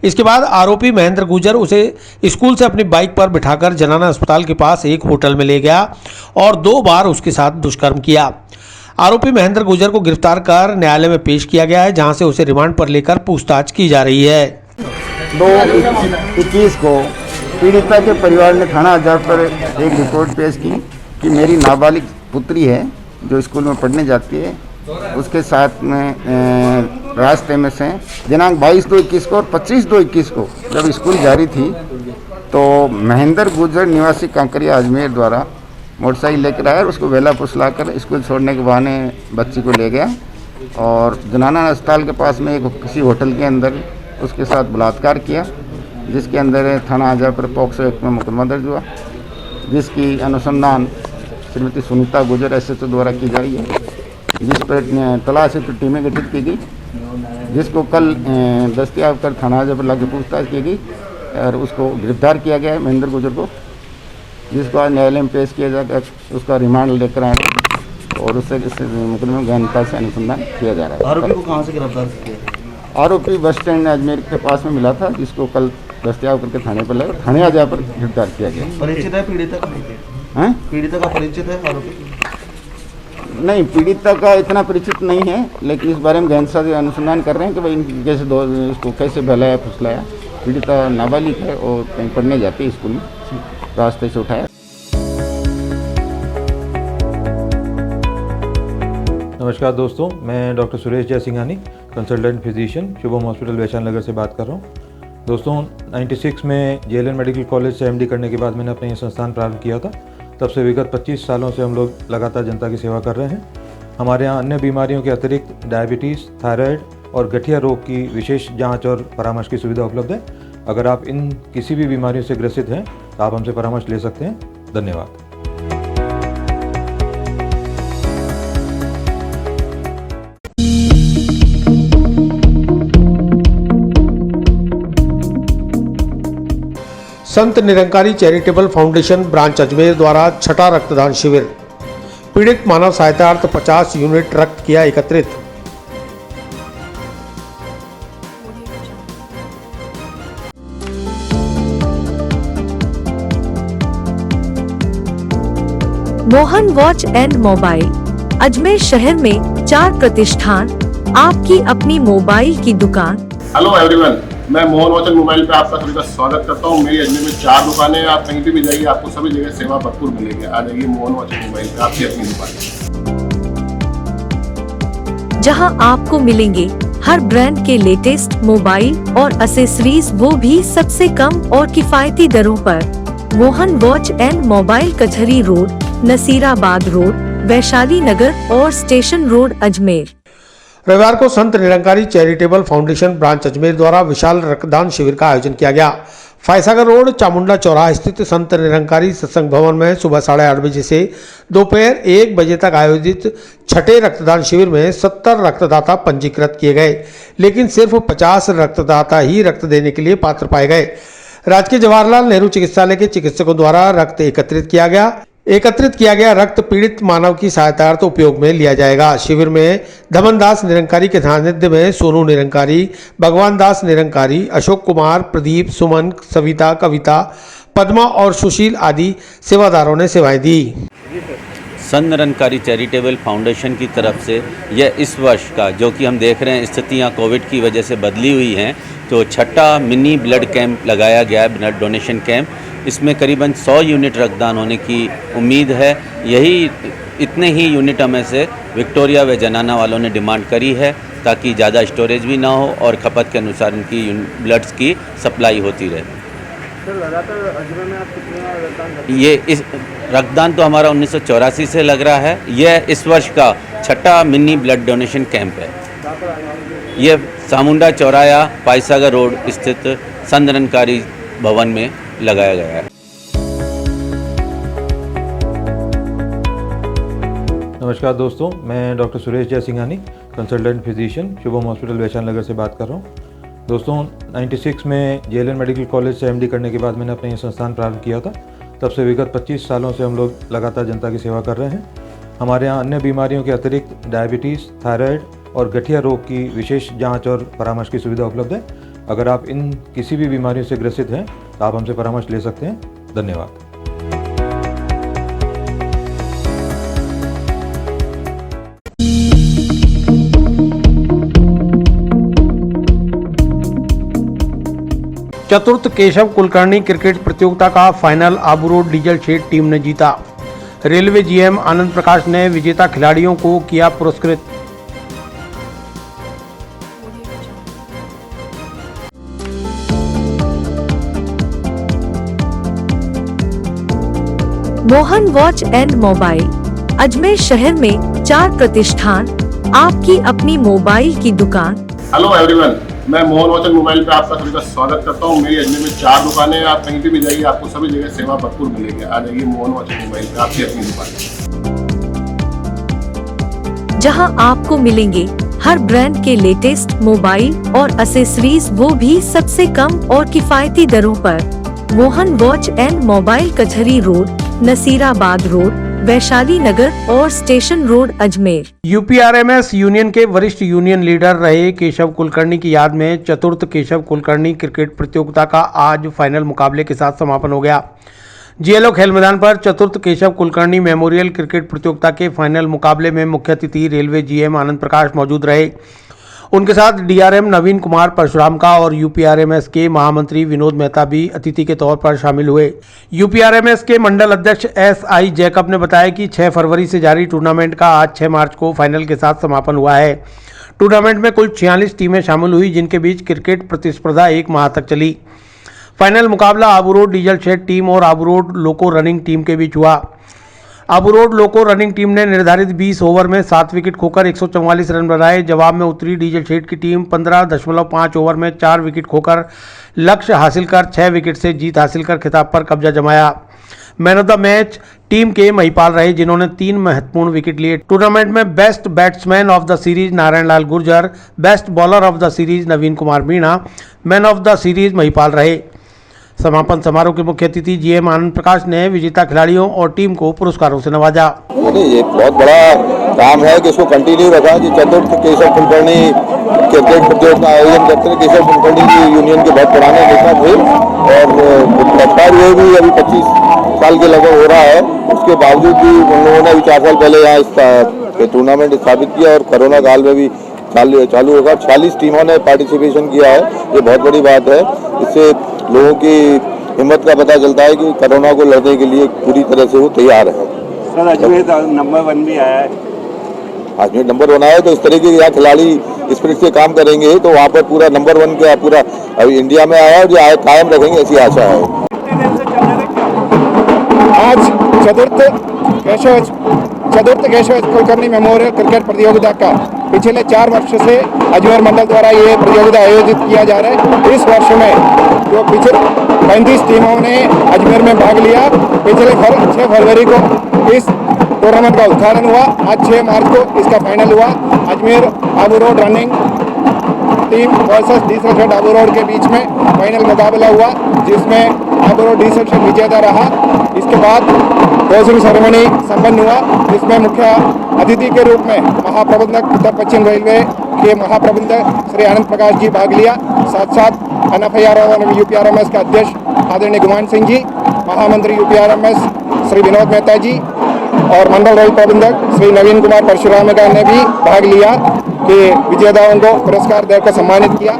S3: इसके बाद आरोपी महेंद्र गुजर उसे स्कूल से अपनी बाइक पर बिठाकर जनाना अस्पताल के पास एक होटल में ले गया और 2 बार उसके साथ दुष्कर्म किया। आरोपी महेंद्र गुजर को गिरफ्तार कर न्यायालय में पेश किया गया है, जहां से उसे रिमांड पर लेकर पूछताछ की जा रही है।
S14: 2/21 को पीड़िता के परिवार ने थाना हजार पर एक रिपोर्ट पेश की कि मेरी नाबालिग पुत्री है जो स्कूल में पढ़ने जाती है, उसके साथ में रास्ते में से दिनांक 22/2/21 को और 25/2/21 को जब स्कूल जारी थी, तो महेंद्र गुजर निवासी कांकरिया अजमेर द्वारा मोटरसाइकिल लेकर आया और उसको वेला फुसलाकर स्कूल छोड़ने के बहाने बच्ची को ले गया और जनाना अस्पताल के पास में एक किसी होटल के अंदर उसके साथ बलात्कार किया, जिसके अंदर थाना आजा पर पॉक्सो एक्ट में मुकदमा दर्ज हुआ, जिसकी अनुसंधान श्रीमती सुनीता गुजर SHO द्वारा की जा रही है, जिस पर तलाश हेतु टीमें गठित की गई, जिसको कल दस्तयाब कर थाना आजा पर लाकर पूछताछ की गई और उसको गिरफ्तार किया गया है महेंद्र गुजर को, जिसको आज न्यायालय में पेश किया जाकर उसका रिमांड लेकर आए और उससे मुकदमे में गहनता से अनुसंधान किया जा रहा है।
S15: आरोपी को कहाँ से गिरफ्तार किया?
S14: आरोपी बस स्टैंड अजमेर के पास में मिला था, जिसको कल दस्तयाब करके थाने पर लाया, थाने आजा पर गिरफ्तार किया गया।
S15: परिचित है पीड़िता का?
S14: हैं?
S15: पीड़िता का परिचित है आरोपी?
S14: नहीं, पीड़िता का इतना परिचित नहीं है, लेकिन इस बारे में गहनता से अनुसंधान कर रहे हैं कि भाई इनकी कैसे उसको कैसे बहलाया फुसलाया। पीड़िता नाबालिग है और कहीं पढ़ने जाती है स्कूल में, रास्ते से उठाया।
S8: नमस्कार दोस्तों, मैं doctor Suresh Jaisinghani, consultant physician, Shubham hospital Vaishali Nagar से बात कर रहा हूँ। दोस्तों 96 में JLN मेडिकल कॉलेज से MD करने के बाद मैंने अपना ये संस्थान प्रारंभ किया था। तब से विगत 25 सालों से हम लोग लगातार जनता की सेवा कर रहे हैं। हमारे यहाँ अन्य बीमारियों के अतिरिक्त डायबिटीज़, थायराइड और गठिया रोग की विशेष जांच और परामर्श की सुविधा उपलब्ध है। अगर आप इन किसी भी बीमारियों से ग्रसित हैं तो आप हमसे परामर्श ले सकते हैं। धन्यवाद।
S3: Sant Nirankari charitable foundation branch Ajmer द्वारा छठा रक्तदान शिविर। पीड़ित मानव सहायतार्थ 50 यूनिट रक्त किया एकत्रित।
S4: Mohan watch and mobile Ajmer शहर में 4 प्रतिष्ठान, आपकी अपनी मोबाइल की दुकान।
S5: हेलो एवरीवन, मैं मोहन वॉच एंड मोबाइल पे आपका सभी का स्वागत करता हूँ। मेरी अजमेर में 4 दुकानें हैं। आप कहीं भी जाइए, आपको सभी जगह सेवा भरपूर मिलेगी। आ जाइए मोहन वॉच एंड मोबाइल पे, आपकी अपनी दुकान,
S4: जहां आपको मिलेंगे हर ब्रांड के लेटेस्ट मोबाइल और एसेसरीज, वो भी सबसे कम और किफायती दरों पर। मोहन वॉच एंड मोबाइल कचहरी रोड, नसीराबाद रोड, वैशाली नगर और स्टेशन रोड, अजमेर।
S3: रविवार को Sant Nirankari charitable foundation branch Ajmer द्वारा विशाल रक्तदान शिविर का आयोजन किया गया। फायसागर रोड, चामुंडा चौराहा स्थित संत निरंकारी सत्संग भवन में सुबह 8:30 बजे से दोपहर 1 बजे तक आयोजित छठे रक्तदान शिविर में 70 रक्तदाता पंजीकृत किए गए, लेकिन सिर्फ 50 रक्तदाता ही रक्त देने के लिए पात्र पाए गए। राजकीय जवाहरलाल नेहरू चिकित्सालय के चिकित्सकों द्वारा रक्त एकत्रित किया गया रक्त पीड़ित मानव की सहायतार्थ उपयोग में लिया जाएगा। शिविर में धमन दास निरंकारी के सानिध्य में सोनू निरंकारी, भगवान दास निरंकारी, अशोक कुमार, प्रदीप, सुमन, सविता, कविता, पद्मा और सुशील आदि सेवादारों ने सेवाएं दी।
S16: संत निरंकारी चैरिटेबल फाउंडेशन की तरफ से यह इस वर्ष का, जो कि हम देख रहे हैं स्थितियां कोविड की वजह से बदली हुई हैं, तो छठा मिनी ब्लड कैंप लगाया गया है, ब्लड डोनेशन कैंप। इसमें करीबन 100 यूनिट रक्तदान होने की उम्मीद है। यही इतने ही यूनिट में से विक्टोरिया व जनाना वालों ने डिमांड करी है, ताकि ज़्यादा स्टोरेज भी ना हो और खपत के अनुसार उनकी ब्लड्स की सप्लाई होती रहे। ये इस रक्तदान तो हमारा 1984 से लग रहा है। यह इस वर्ष का छठा मिनी ब्लड डोनेशन कैंप है। ये सामुंडा चौराया, पायसागर रोड स्थित संत निरंकारी भवन में लगाया गया है।
S8: नमस्कार दोस्तों, मैं doctor Suresh Jaisinghani, consultant physician, Shubham hospital Vaishali Nagar से बात कर रहा हूँ। दोस्तों 96 में जेएलएन मेडिकल कॉलेज से एमडी करने के बाद मैंने अपना ये संस्थान प्रारंभ किया था। तब से विगत 25 सालों से हम लोग लगातार जनता की सेवा कर रहे हैं। हमारे यहाँ अन्य बीमारियों के अतिरिक्त डायबिटीज़, थायराइड और गठिया रोग की विशेष जांच और परामर्श की सुविधा उपलब्ध है। अगर आप इन किसी भी बीमारियों से ग्रसित हैं तो आप हमसे परामर्श ले सकते हैं। धन्यवाद।
S3: चतुर्थ केशव कुलकर्णी क्रिकेट प्रतियोगिता का final Abu road diesel shed team ने जीता। रेलवे जीएम आनंद प्रकाश ने विजेता खिलाड़ियों को किया पुरस्कृत।
S4: Mohan watch and mobile, Ajmer शहर में 4 प्रतिष्ठान, आपकी अपनी मोबाइल की दुकान।
S5: हेलो एवरीवन, मैं मोहन वॉच एंड मोबाइल पे आपका सभी का स्वागत करता हूँ। मेरी अजमेर में 4 दुकानें हैं। आप कहीं भी जाइए, आपको सभी जगह सेवा भरपूर मिलेगी। आ जाइए मोहन वॉच एंड मोबाइल पे, आपकी अपनी दुकान,
S4: जहां आपको मिलेंगे हर ब्रांड के लेटेस्ट मोबाइल और एसेसरीज, वो भी सबसे कम और किफायती दरों पर। मोहन वॉच एंड मोबाइल, कचहरी रोड, नसीराबाद रोड, वैशाली नगर और स्टेशन रोड, अजमेर।
S3: यूपीआरएमएस यूनियन के वरिष्ठ यूनियन लीडर रहे केशव कुलकर्णी की याद में चतुर्थ केशव कुलकर्णी क्रिकेट प्रतियोगिता का आज फाइनल मुकाबले के साथ समापन हो गया। जीएलओ खेल मैदान पर चतुर्थ केशव कुलकर्णी मेमोरियल क्रिकेट प्रतियोगिता के फाइनल मुकाबले में मुख्य अतिथि रेलवे जीएम आनंद प्रकाश मौजूद रहे। उनके साथ डीआरएम नवीन कुमार परशुराम का और यूपीआरएमएस के महामंत्री विनोद मेहता भी अतिथि के तौर पर शामिल हुए। यूपीआरएमएस के मंडल अध्यक्ष एसआई जैकब ने बताया कि 6 फरवरी से जारी टूर्नामेंट का आज 6 मार्च को फाइनल के साथ समापन हुआ है। टूर्नामेंट में कुल 46 टीमें शामिल हुई, जिनके बीच क्रिकेट प्रतिस्पर्धा 1 माह तक चली। फाइनल मुकाबला Abu road diesel shed team और आबू रोड लोको रनिंग टीम के बीच हुआ। आबू रोड लोको रनिंग टीम ने निर्धारित 20 ओवर में 7 विकेट खोकर 144 रन बनाए। जवाब में उतरी डीजल शेड की टीम 15.5 ओवर में 4 विकेट खोकर लक्ष्य हासिल कर 6 विकेट से जीत हासिल कर खिताब पर कब्जा जमाया। Man of the match team के महिपाल रहे, जिन्होंने 3 महत्वपूर्ण विकेट लिए। टूर्नामेंट में best batsman of the series Narayan Lal Gurjar, best bowler of the series Naveen Kumar Meena, man of the series Mahipal रहे। समापन समारोह के मुख्य अतिथि जीएम आनंद प्रकाश ने विजेता खिलाड़ियों और टीम को पुरस्कारों से नवाजा।
S17: ये बहुत बड़ा काम है कि इसको कंटिन्यू रखा कि चतुर्थ केशव कुलकर्णी क्रिकेट प्रतियोगिता आयोजन करते हैं। केशव कुलकर्णी जी यूनियन के बहुत पुराने नेता थे और एक्सपायर हुए भी अभी 25 साल के लगभग हो रहा है। उसके बावजूद भी उन लोगों ने अभी 4 साल पहले यहाँ इस टूर्नामेंट स्थापित किया और कोरोना काल में भी चालू होगा। 46 टीमों ने पार्टिसिपेशन किया है, ये बहुत बड़ी बात है। इससे लोगों की हिम्मत का पता चलता है कि कोरोना को लड़ने के लिए पूरी तरह से वो तैयार है।
S18: सर अजमेर नंबर 1 भी आया है।
S17: अजमेर नंबर 1 आया, तो इस तरीके के यहाँ खिलाड़ी स्पिरिट से काम करेंगे तो वहाँ पर पूरा नंबर 1 का पूरा अभी इंडिया में आया और जो आए कायम रखेंगे, ऐसी आशा है।
S19: आज चतुर्थ केशव कुलकर्णी मेमोरियल क्रिकेट प्रतियोगिता का पिछले 4 वर्ष से अजमेर मंडल द्वारा ये प्रतियोगिता आयोजित किया जा रहा है। इस वर्ष में जो पिछले 35 टीमों ने अजमेर में भाग लिया। पिछले 6 फरवरी को इस टूर्नामेंट का उद्घाटन हुआ। आज 6 मार्च को इसका फाइनल हुआ। Ajmer Abu road running team versus diesel shed Abu road के बीच में फाइनल मुकाबला हुआ, जिसमें आबू रोड डीजल शेड विजेता रहा। इसके बाद क्लोजिंग सेरेमनी संपन्न हुआ, जिसमें मुख्य अतिथि के रूप में महाप्रबंधक उत्तर पश्चिम रेलवे के महाप्रबंधक श्री आनंद प्रकाश जी भाग लिया। साथ साथ NFIR और UPRMS के अध्यक्ष आदरणीय गुमान सिंह जी, महामंत्री UPRMS श्री विनोद मेहता जी और मंडल रेल प्रबंधक श्री नवीन कुमार परशुराम ने भी भाग लिया कि विजेताओं को पुरस्कार देकर सम्मानित किया।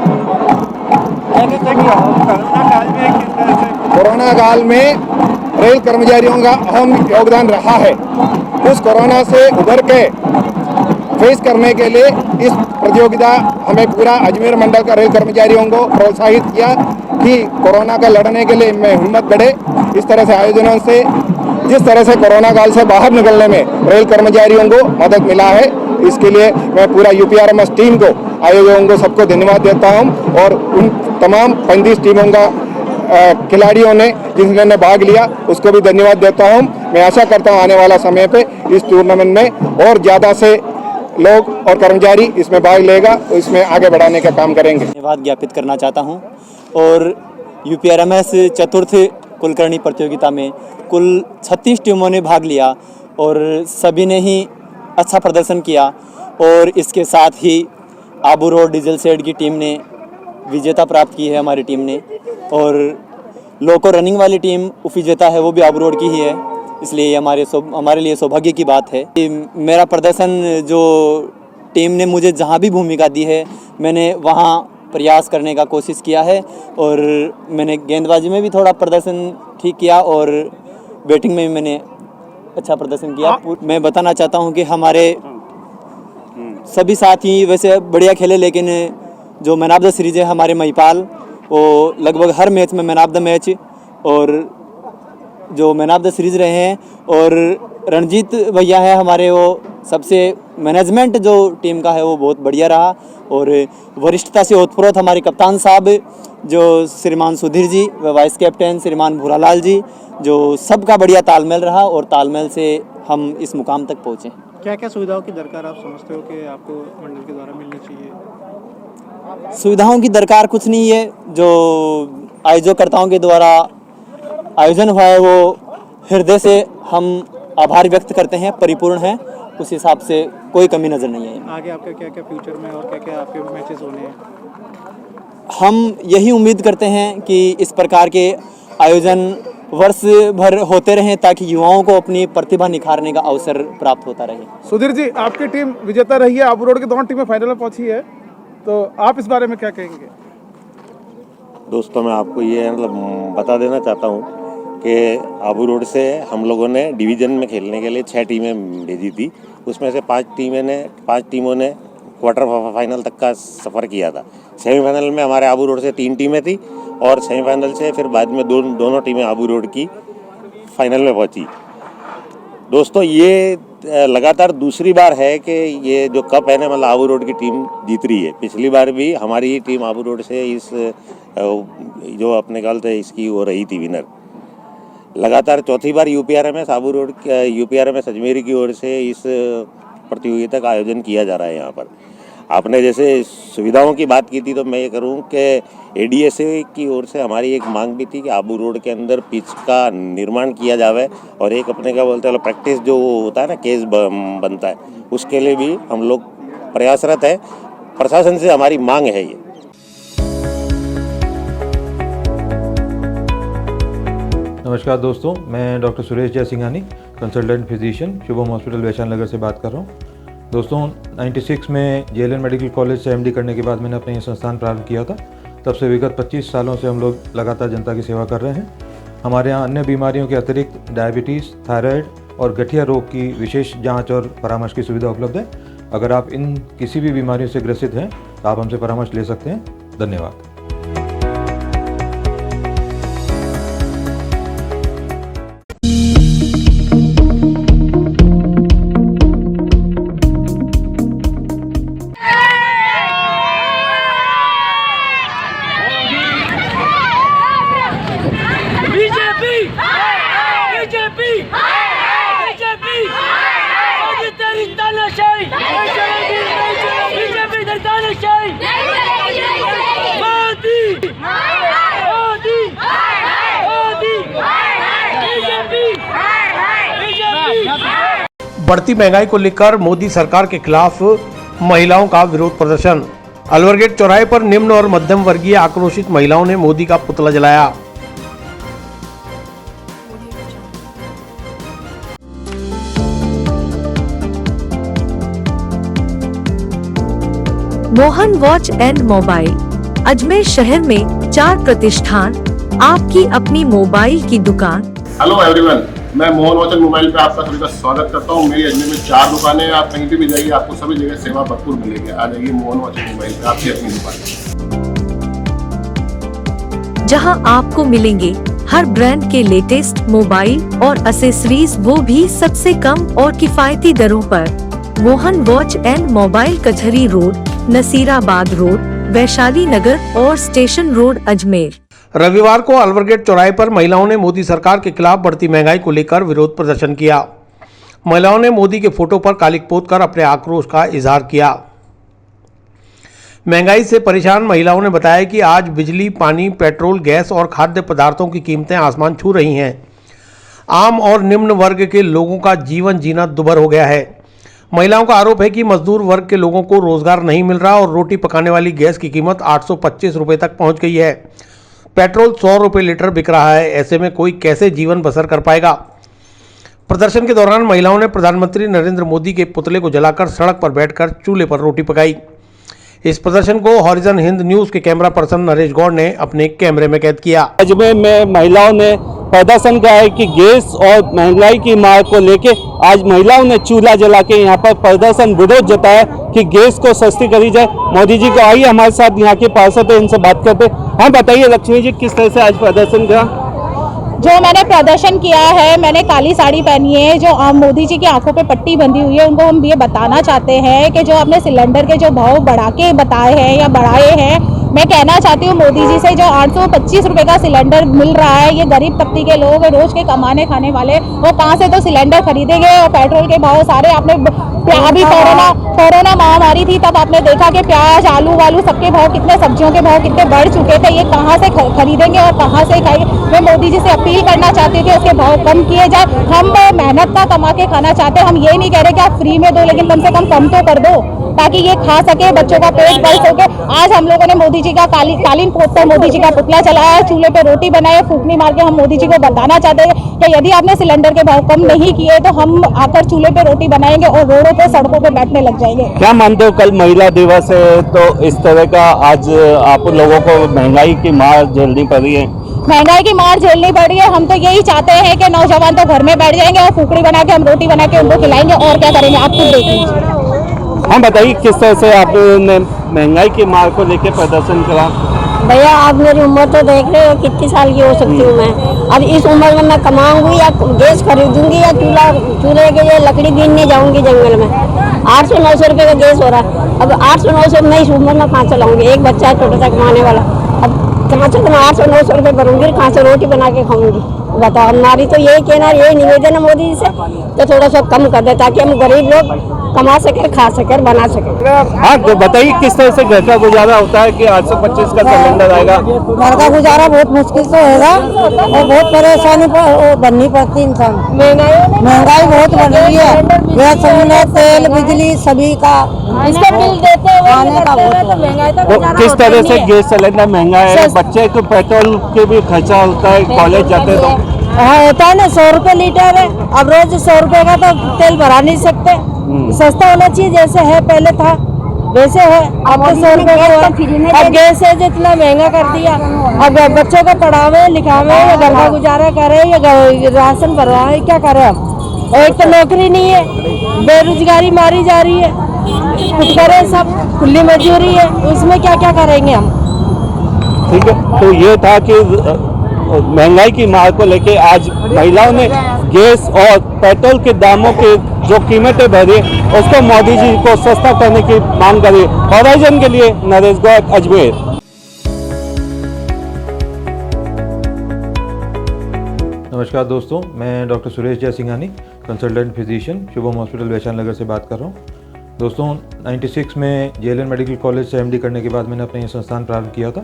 S19: कोरोना काल में रेल कर्मचारियों का अहम योगदान रहा है। उस कोरोना से उभर के फेस करने के लिए इस प्रतियोगिता हमें पूरा अजमेर मंडल का रेल कर्मचारियों को प्रोत्साहित किया कि कोरोना का लड़ने के लिए इनमें हिम्मत बढ़े। इस तरह से आयोजनों से जिस तरह से कोरोना काल से बाहर निकलने में रेल कर्मचारियों को मदद मिला है, इसके लिए मैं पूरा UPRMS टीम को, आयोजकों को, सबको धन्यवाद देता हूं और उन तमाम 35 टीमों का खिलाड़ियों ने जिन्होंने भाग लिया उसको भी धन्यवाद देता हूं। मैं आशा करता हूं आने वाला समय पे इस टूर्नामेंट में और ज़्यादा से लोग और कर्मचारी इसमें भाग लेगा, तो इसमें आगे बढ़ाने का काम करेंगे।
S6: धन्यवाद ज्ञापित करना चाहता हूं। और UPRMS चतुर्थ कुलकर्णी प्रतियोगिता में कुल 36 टीमों ने भाग लिया और सभी ने ही अच्छा प्रदर्शन किया। और इसके साथ ही आबू रोड डीजल शेड की टीम ने विजेता प्राप्त की है हमारी टीम ने, और लोको रनिंग वाली टीम उपविजेता है, वो भी आबू रोड की ही है। इसलिए हमारे लिए सौभाग्य की बात है कि मेरा प्रदर्शन जो टीम ने मुझे जहाँ भी भूमिका दी है मैंने वहाँ प्रयास करने का कोशिश किया है। और मैंने गेंदबाजी में भी थोड़ा प्रदर्शन ठीक किया और बैटिंग में भी मैंने अच्छा प्रदर्शन किया। मैं बताना चाहता हूँ कि हमारे सभी साथी वैसे बढ़िया खेले, लेकिन जो मैन ऑफ द सीरीज़ है हमारे महिपाल, वो लगभग हर मैच में मैन ऑफ द मैच और जो मैन ऑफ द सीरीज़ रहे हैं। और रणजीत भैया है हमारे, वो सबसे मैनेजमेंट जो टीम का है वो बहुत बढ़िया रहा। और वरिष्ठता से ओतप्रोत हमारे कप्तान साहब जो श्रीमान सुधीर जी व वाइस कैप्टन श्रीमान भूरालाल जी, जो सबका बढ़िया तालमेल रहा और तालमेल से हम इस मुकाम तक पहुँचे।
S20: क्या क्या सुविधाओं की दरकार आप समझते हो कि आपको मंडल के द्वारा मिलनी चाहिए?
S6: सुविधाओं की दरकार कुछ नहीं है, जो आयोजकर्ताओं के द्वारा आयोजन हुआ है वो हृदय से हम आभार व्यक्त करते हैं, परिपूर्ण है, उस हिसाब से कोई कमी नज़र नहीं है।
S20: आगे आपका क्या क्या फ्यूचर में और क्या क्या आपके मैचेस होने हैं?
S6: हम यही उम्मीद करते हैं कि इस प्रकार के आयोजन वर्ष भर होते रहें ताकि युवाओं को अपनी प्रतिभा निखारने का अवसर प्राप्त होता रहे।
S20: सुधीर जी, आपकी टीम विजेता रही है, आबू रोड की दोनों टीमें फाइनल में पहुंची है, तो आप इस बारे में क्या कहेंगे?
S21: दोस्तों, मैं आपको ये मतलब बता देना चाहता हूँ कि आबू रोड से हम लोगों ने डिवीज़न में खेलने के लिए 6 टीमें भेजी थी। उसमें से 5 टीमों ने क्वार्टर फाइनल तक का सफ़र किया था। सेमीफाइनल में हमारे आबू रोड से 3 टीमें थी और सेमीफाइनल से फिर बाद में दोनों टीमें आबू रोड की फाइनल में पहुंची। दोस्तों, ये लगातार दूसरी बार है कि ये जो कप है ना, मतलब आबू रोड की टीम जीत रही है। पिछली बार भी हमारी टीम आबू रोड से इस जो अपने काल थे इसकी वो रही थी विनर। लगातार चौथी बार UPRMS Abu road UPRMS Ajmer की ओर से इस प्रतियोगिता का आयोजन किया जा रहा है। यहाँ पर आपने जैसे सुविधाओं की बात की थी, तो मैं ये करूँ कि ADSA की ओर से हमारी एक मांग भी थी कि आबू रोड के अंदर पिच का निर्माण किया जावे और एक अपने क्या बोलते हैं प्रैक्टिस जो होता है ना, केस बनता है, उसके लिए भी हम लोग प्रयासरत है। प्रशासन से हमारी मांग है ये।
S8: नमस्कार दोस्तों, मैं doctor Suresh Jaisinghani, consultant physician, Shubham hospital Vaishali Nagar से बात कर रहा हूँ। दोस्तों, 96 में JLN मेडिकल कॉलेज से MD करने के बाद मैंने अपना ये संस्थान प्रारंभ किया था। तब से विगत 25 सालों से हम लोग लगातार जनता की सेवा कर रहे हैं। हमारे यहाँ अन्य बीमारियों के अतिरिक्त डायबिटीज़, थायराइड और गठिया रोग की विशेष जांच और परामर्श की सुविधा उपलब्ध है। अगर आप इन किसी भी बीमारियों से ग्रसित हैं तो आप हमसे परामर्श ले सकते हैं। धन्यवाद।
S22: बीजेपी
S3: बढ़ती महंगाई को लेकर मोदी सरकार के खिलाफ महिलाओं का विरोध प्रदर्शन। अलवर गेट चौराहे पर निम्न और मध्यम वर्गीय आक्रोशित महिलाओं ने मोदी का पुतला जलाया।
S4: Mohan watch and mobile Ajmer शहर में 4 प्रतिष्ठान, आपकी अपनी मोबाइल की दुकान।
S5: हेलो एवरीवन, मैं मोहन वॉच एंड मोबाइल पे आपका सभी का स्वागत करता हूँ। मेरी अजमेर में 4 दुकानें हैं। आप कहीं पे भी जाइए, आपको सभी जगह सेवा भरपूर मिलेगी। आ जाइए मोहन वॉच एंड मोबाइल पे, आपकी अपनी दुकान,
S4: जहां आपको मिलेंगे हर ब्रांड के लेटेस्ट मोबाइल और एसेसरीज, वो भी सबसे कम और किफायती दरों पर। मोहन वॉच एंड मोबाइल कचहरी रोड, नसीराबाद रोड, वैशाली नगर और स्टेशन रोड, अजमेर।
S3: रविवार को अलवर गेट चौराहे पर महिलाओं ने मोदी सरकार के खिलाफ बढ़ती महंगाई को लेकर विरोध प्रदर्शन किया। महिलाओं ने मोदी के फोटो पर कालिख पोतकर अपने आक्रोश का इजहार किया। महंगाई से परेशान महिलाओं ने बताया कि आज बिजली, पानी, पेट्रोल, गैस और खाद्य पदार्थों की कीमतें आसमान छू रही हैं। आम और निम्न वर्ग के लोगों का जीवन जीना दुभर हो गया है। महिलाओं का आरोप है कि मजदूर वर्ग के लोगों को रोजगार नहीं मिल रहा और रोटी पकाने वाली गैस की कीमत 825 रुपये तक पहुंच गई है। पेट्रोल 100 रुपये लीटर बिक रहा है। ऐसे में कोई कैसे जीवन बसर कर पाएगा। प्रदर्शन के दौरान महिलाओं ने प्रधानमंत्री नरेंद्र मोदी के पुतले को जलाकर सड़क पर बैठकर चूल्हे पर रोटी पकाई। इस प्रदर्शन को हॉरिजन हिंद न्यूज के कैमरा पर्सन नरेश गौड़ ने अपने कैमरे में कैद किया।
S1: अजमेर में महिलाओं ने प्रदर्शन किया है कि गैस और महंगाई की मार को लेके आज महिलाओं ने चूल्हा जला के यहाँ पर प्रदर्शन विरोध जताया कि गैस को सस्ती करी जाए। मोदी जी को आइए हमारे साथ यहाँ के पार्षद है, इनसे बात करते। हाँ बताइए लक्ष्मी जी, किस तरह से आज प्रदर्शन किया?
S22: जो मैंने प्रदर्शन किया है, मैंने काली साड़ी पहनी है। जो मोदी जी की आंखों पे पट्टी बंधी हुई है, उनको हम ये बताना चाहते हैं कि जो आपने सिलेंडर के जो भाव बढ़ा के बताए हैं या बढ़ाए हैं, मैं कहना चाहती हूँ मोदी जी से, जो 825 रुपये का सिलेंडर मिल रहा है, ये गरीब तबके के लोग रोज के कमाने खाने वाले, वो कहाँ से तो सिलेंडर खरीदेंगे। और पेट्रोल के भाव सारे आपने अभी कोरोना महामारी थी तब आपने देखा कि प्याज, आलू वालू सबके भाव कितने, सब्जियों के भाव कितने बढ़ चुके थे। ये कहाँ से खरीदेंगे और कहाँ से खाएंगे। मैं मोदी जी से अपील करना चाहती हूँ कि उसके भाव कम किए जाए। हम मेहनत का कमा के खाना चाहते हैं। हम ये नहीं कह रहे कि आप फ्री में दो, लेकिन कम से कम तो कर दो ताकि ये खा सके, बच्चों का पेट भर सके। आज हम लोगों ने मोदी जी का कालीन पोतकर मोदी जी का पुतला चलाया, चूल्हे पे रोटी बनाए, फूकनी मार के हम मोदी जी को बताना चाहते हैं कि यदि आपने सिलेंडर के भाव कम नहीं किए तो हम आकर चूल्हे पे रोटी बनाएंगे और रोडों पे, सड़कों पे बैठने लग जाएंगे।
S1: क्या मानते हो, कल महिला दिवस है तो इस तरह का आज आप लोगों को महंगाई की मार झेलनी पड़ी है?
S22: महंगाई की मार झेलनी पड़ी है। हम तो यही चाहते हैं कि नौजवान तो घर में बैठ जाएंगे और फूकड़ी बना के हम रोटी बना के उनको खिलाएंगे, और क्या करेंगे आप खुद देख लीजिए।
S1: हाँ बताइए, किस तरह से आपने महंगाई की मार को लेकर प्रदर्शन करा?
S23: भैया आप मेरी उम्र तो देख रहे हो, कितनी साल की हो सकती हूँ मैं। अब इस उम्र में मैं कमाऊंगी या गैस खरीदूंगी या चूल्हे के लिए लकड़ी बीनने जाऊंगी जंगल में। 800-900 रुपये का गैस हो रहा है। अब 800-900 मैं इस उम्र में कहाँ चलाऊंगी? एक बच्चा है छोटा सा कमाने वाला। अब कहाँ से मैं 800-900 रुपये भरूंगी, कहाँ से रोटी बना के खाऊंगी? बताओ। हमारी तो यही कहना, यही निवेदन है मोदी जी से तो थोड़ा सा कम कर दे ताकि हम गरीब लोग कमा सके, खा सके, बना सके।
S1: हाँ तो बताइए, किस तरह से घर का गुजारा होता है कि 825 का सिलेंडर आएगा?
S23: घर का गुजारा बहुत मुश्किल से होगा और बहुत परेशानी बननी पड़ती है इंसान। महंगाई बहुत बढ़ रही है। गैस सिलेंडर, तेल, बिजली सभी का इसका बिल देते हैं तो महंगाई तो
S1: किस तरह से गैस सिलेंडर महंगा है? बच्चे को पेट्रोल के भी खर्चा होता है, कॉलेज जाते तो।
S23: हाँ होता है ना, 100 रुपये लीटर है। अब रोज 100 रुपये का तो तेल भरा नहीं सकते। सस्ता होना चाहिए, जैसे है पहले था वैसे है। अब तो 100 रुपये का अब गैस है जो इतना महंगा कर दिया। अब बच्चों को पढ़ावे लिखावे या घर का गुजारा करे या राशन भरवाए, क्या करे? अब एक तो नौकरी नहीं है, बेरोजगारी मारी जा रही है, कुछ करे सब खुली मजदूरी है, उसमें क्या क्या करेंगे हम?
S1: ठीक है, तो ये था कि महंगाई की मार को लेके आज महिलाओं ने गैस और पेट्रोल के दामों के जो कीमतें बढ़ी उसको मोदी जी को सस्ता करने की मांग करी। हॉराइजन के लिए नरेश गौड़, अजमेर।
S8: नमस्कार दोस्तों, मैं doctor Suresh Jaisinghani, consultant physician, Shubham hospital Vaishali Nagar से बात कर रहा हूँ। दोस्तों 96 में जेएलएन मेडिकल कॉलेज से एमडी करने के बाद मैंने अपना ये संस्थान प्रारंभ किया था।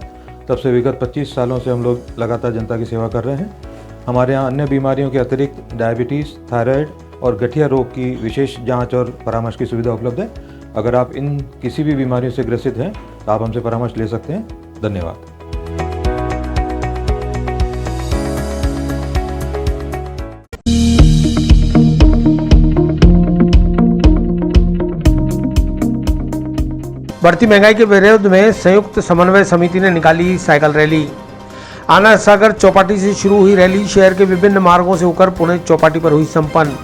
S8: तब से विगत 25 सालों से हम लोग लगातार जनता की सेवा कर रहे हैं। हमारे यहाँ अन्य बीमारियों के अतिरिक्त डायबिटीज़, थायराइड, और गठिया रोग की विशेष जांच और परामर्श की सुविधा उपलब्ध है। अगर आप इन किसी भी बीमारियों से ग्रसित हैं तो आप हमसे परामर्श ले सकते हैं। धन्यवाद।
S3: बढ़ती महंगाई के विरोध में संयुक्त समन्वय समिति ने निकाली साइकिल रैली। आना सागर चौपाटी से शुरू हुई रैली शहर के विभिन्न मार्गों से होकर पुणे चौपाटी पर हुई संपन्न।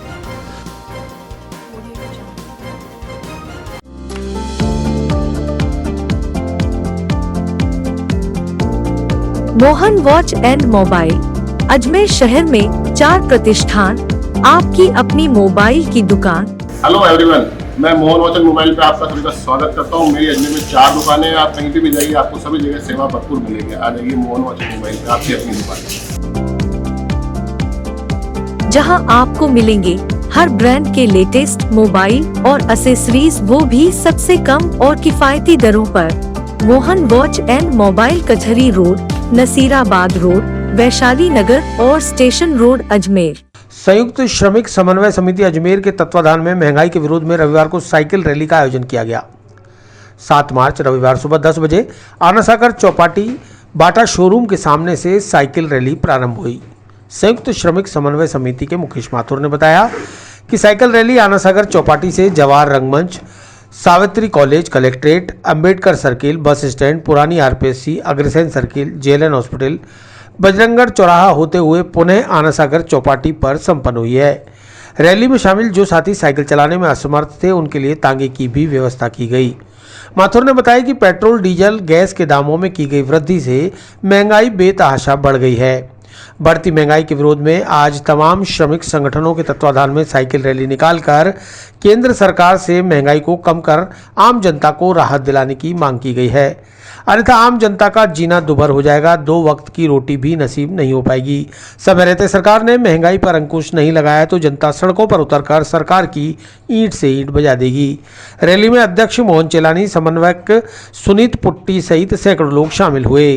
S4: Mohan watch and mobile Ajmer शहर में 4 प्रतिष्ठान, आपकी अपनी मोबाइल की दुकान।
S5: हेलो एवरीवन, मैं मोहन वॉच एंड मोबाइल पे आपका सभी का स्वागत करता हूँ। मेरी अजमेर में 4 दुकानें हैं। आप कहीं पे भी जाइए, आपको सभी जगह सेवा भरपूर मिलेगी। आ जाइए मोहन वॉच एंड मोबाइल पे, आपकी अपनी दुकान,
S4: जहां आपको मिलेंगे हर ब्रांड के लेटेस्ट मोबाइल और एसेसरीज, वो भी सबसे कम और किफायती दरों पर। मोहन वॉच एंड मोबाइल कचहरी रोड, नसीराबाद रोड, वैशाली नगर और स्टेशन रोड अजमेर।
S3: संयुक्त श्रमिक समन्वय समिति अजमेर के तत्वाधान में महंगाई के विरोध में रविवार को साइकिल रैली का आयोजन किया गया। 7 मार्च रविवार सुबह 10 बजे आनासागर चौपाटी बाटा शोरूम के सामने से साइकिल रैली प्रारंभ हुई। संयुक्त श्रमिक समन्वय समिति के मुकेश माथुर ने बताया कि साइकिल रैली आनासागर चौपाटी से Jawahar Rangmanch, Savitri college, collectorate, Ambedkar circle, bus stand, पुरानी RPSC, Agrasen circle, JLN hospital, Bajranggarh चौराहा होते हुए पुनः आनासागर चौपाटी पर संपन्न हुई है। रैली में शामिल जो साथी साइकिल चलाने में असमर्थ थे उनके लिए तांगे की भी व्यवस्था की गई। माथुर ने बताया कि पेट्रोल, डीजल, गैस के दामों में की गई वृद्धि से महंगाई बेतहाशा बढ़ गई है। बढ़ती महंगाई के विरोध में आज तमाम श्रमिक संगठनों के तत्वाधान में साइकिल रैली निकालकर केंद्र सरकार से महंगाई को कम कर आम जनता को राहत दिलाने की मांग की गई है। अन्यथा आम जनता का जीना दुभर हो जाएगा, 2 वक्त की रोटी भी नसीब नहीं हो पाएगी। समय रहते सरकार ने महंगाई पर अंकुश नहीं लगाया तो जनता सड़कों पर उतरकर सरकार की ईंट से ईंट बजा देगी। रैली में अध्यक्ष मोहन चेलानी, समन्वयक सुनीत पुट्टी सहित सैकड़ों लोग शामिल हुए।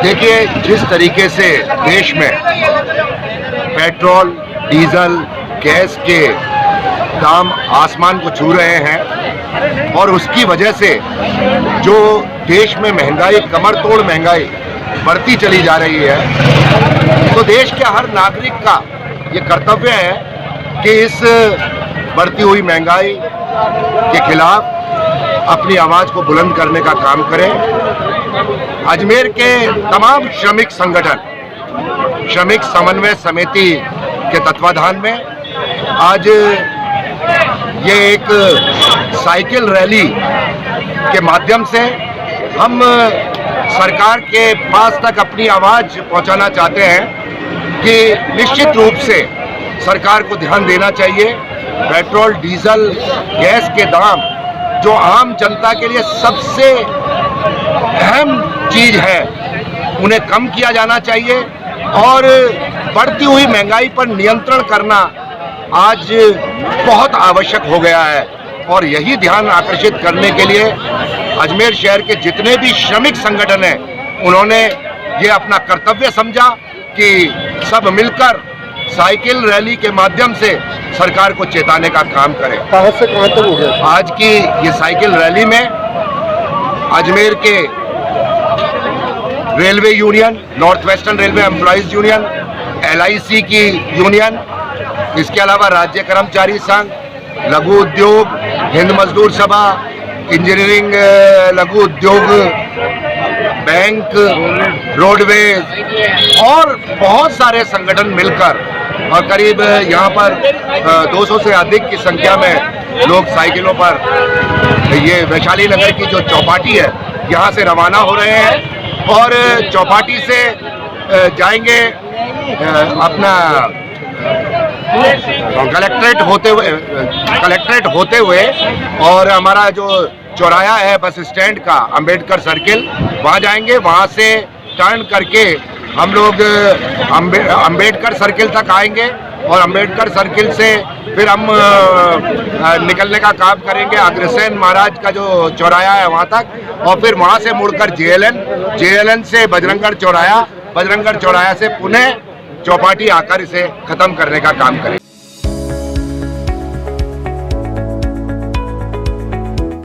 S2: देखिए, जिस तरीके से देश में पेट्रोल, डीजल, गैस के दाम आसमान को छू रहे हैं और उसकी वजह से जो देश में महंगाई, कमर तोड़ महंगाई बढ़ती चली जा रही है, तो देश के हर नागरिक का ये कर्तव्य है कि इस बढ़ती हुई महंगाई के खिलाफ अपनी आवाज़ को बुलंद करने का काम करें। अजमेर के तमाम श्रमिक संगठन श्रमिक समन्वय समिति के तत्वाधान में आज ये एक साइकिल रैली के माध्यम से हम सरकार के पास तक अपनी आवाज़ पहुंचाना चाहते हैं कि निश्चित रूप से सरकार को ध्यान देना चाहिए। पेट्रोल, डीजल, गैस के दाम जो आम जनता के लिए सबसे अहम चीज़ है, उन्हें कम किया जाना चाहिए और बढ़ती हुई महंगाई पर नियंत्रण करना आज बहुत आवश्यक हो गया है। और यही ध्यान आकर्षित करने के लिए अजमेर शहर के जितने भी श्रमिक संगठन हैं, उन्होंने ये अपना कर्तव्य समझा कि सब मिलकर साइकिल रैली के माध्यम से सरकार को चेताने का काम करें।
S5: कहाँ से कहाँ तक हो गया?
S2: आज की ये साइकिल रैली में अजमेर के railway union, north western railway employees union, LIC की यूनियन, इसके अलावा राज्य कर्मचारी संघ, लघु उद्योग, हिंद मजदूर सभा, इंजीनियरिंग लघु उद्योग, बैंक, रोडवेज और बहुत सारे संगठन मिलकर और करीब यहाँ पर 200 से अधिक की संख्या में लोग साइकिलों पर ये वैशाली नगर की जो चौपाटी है यहाँ से रवाना हो रहे हैं और चौपाटी से जाएंगे अपना कलेक्ट्रेट होते हुए और हमारा जो चौराहा है बस स्टैंड का, अंबेडकर सर्किल, वहाँ जाएंगे। वहाँ से टर्न करके हम लोग अंबेडकर सर्किल तक आएंगे और अंबेडकर सर्किल से फिर हम निकलने का काम करेंगे अग्रसेन महाराज का जो चौराहा है वहाँ तक और फिर वहाँ से मुड़कर जेएलएन से बजरंगगढ़ चौराहा से पुनः चौपाटी आकर इसे खत्म करने का काम करें।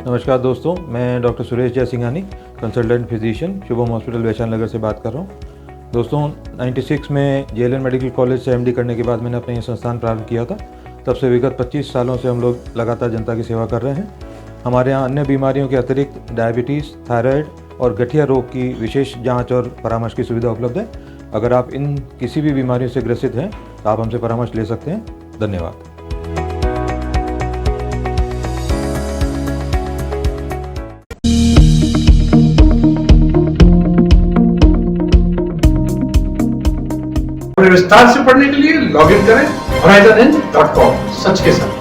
S8: नमस्कार दोस्तों, मैं doctor Suresh Jaisinghani, consultant physician, Shubham hospital Vaishali Nagar से बात कर रहा हूँ। दोस्तों 96 में जेएलएन मेडिकल कॉलेज से एमडी करने के बाद मैंने अपना ये संस्थान प्रारंभ किया था। तब से विगत 25 सालों से हम लोग लगातार जनता की सेवा कर रहे हैं। हमारे यहाँ अन्य बीमारियों के अतिरिक्त डायबिटीज़, थायराइड और गठिया रोग की विशेष जांच और परामर्श की सुविधा उपलब्ध है। अगर आप इन किसी भी बीमारियों से ग्रसित हैं तो आप हमसे परामर्श ले सकते हैं। धन्यवाद।
S7: विस्तार से पढ़ने के लिए लॉग इन करें horizonn.com। सच के साथ।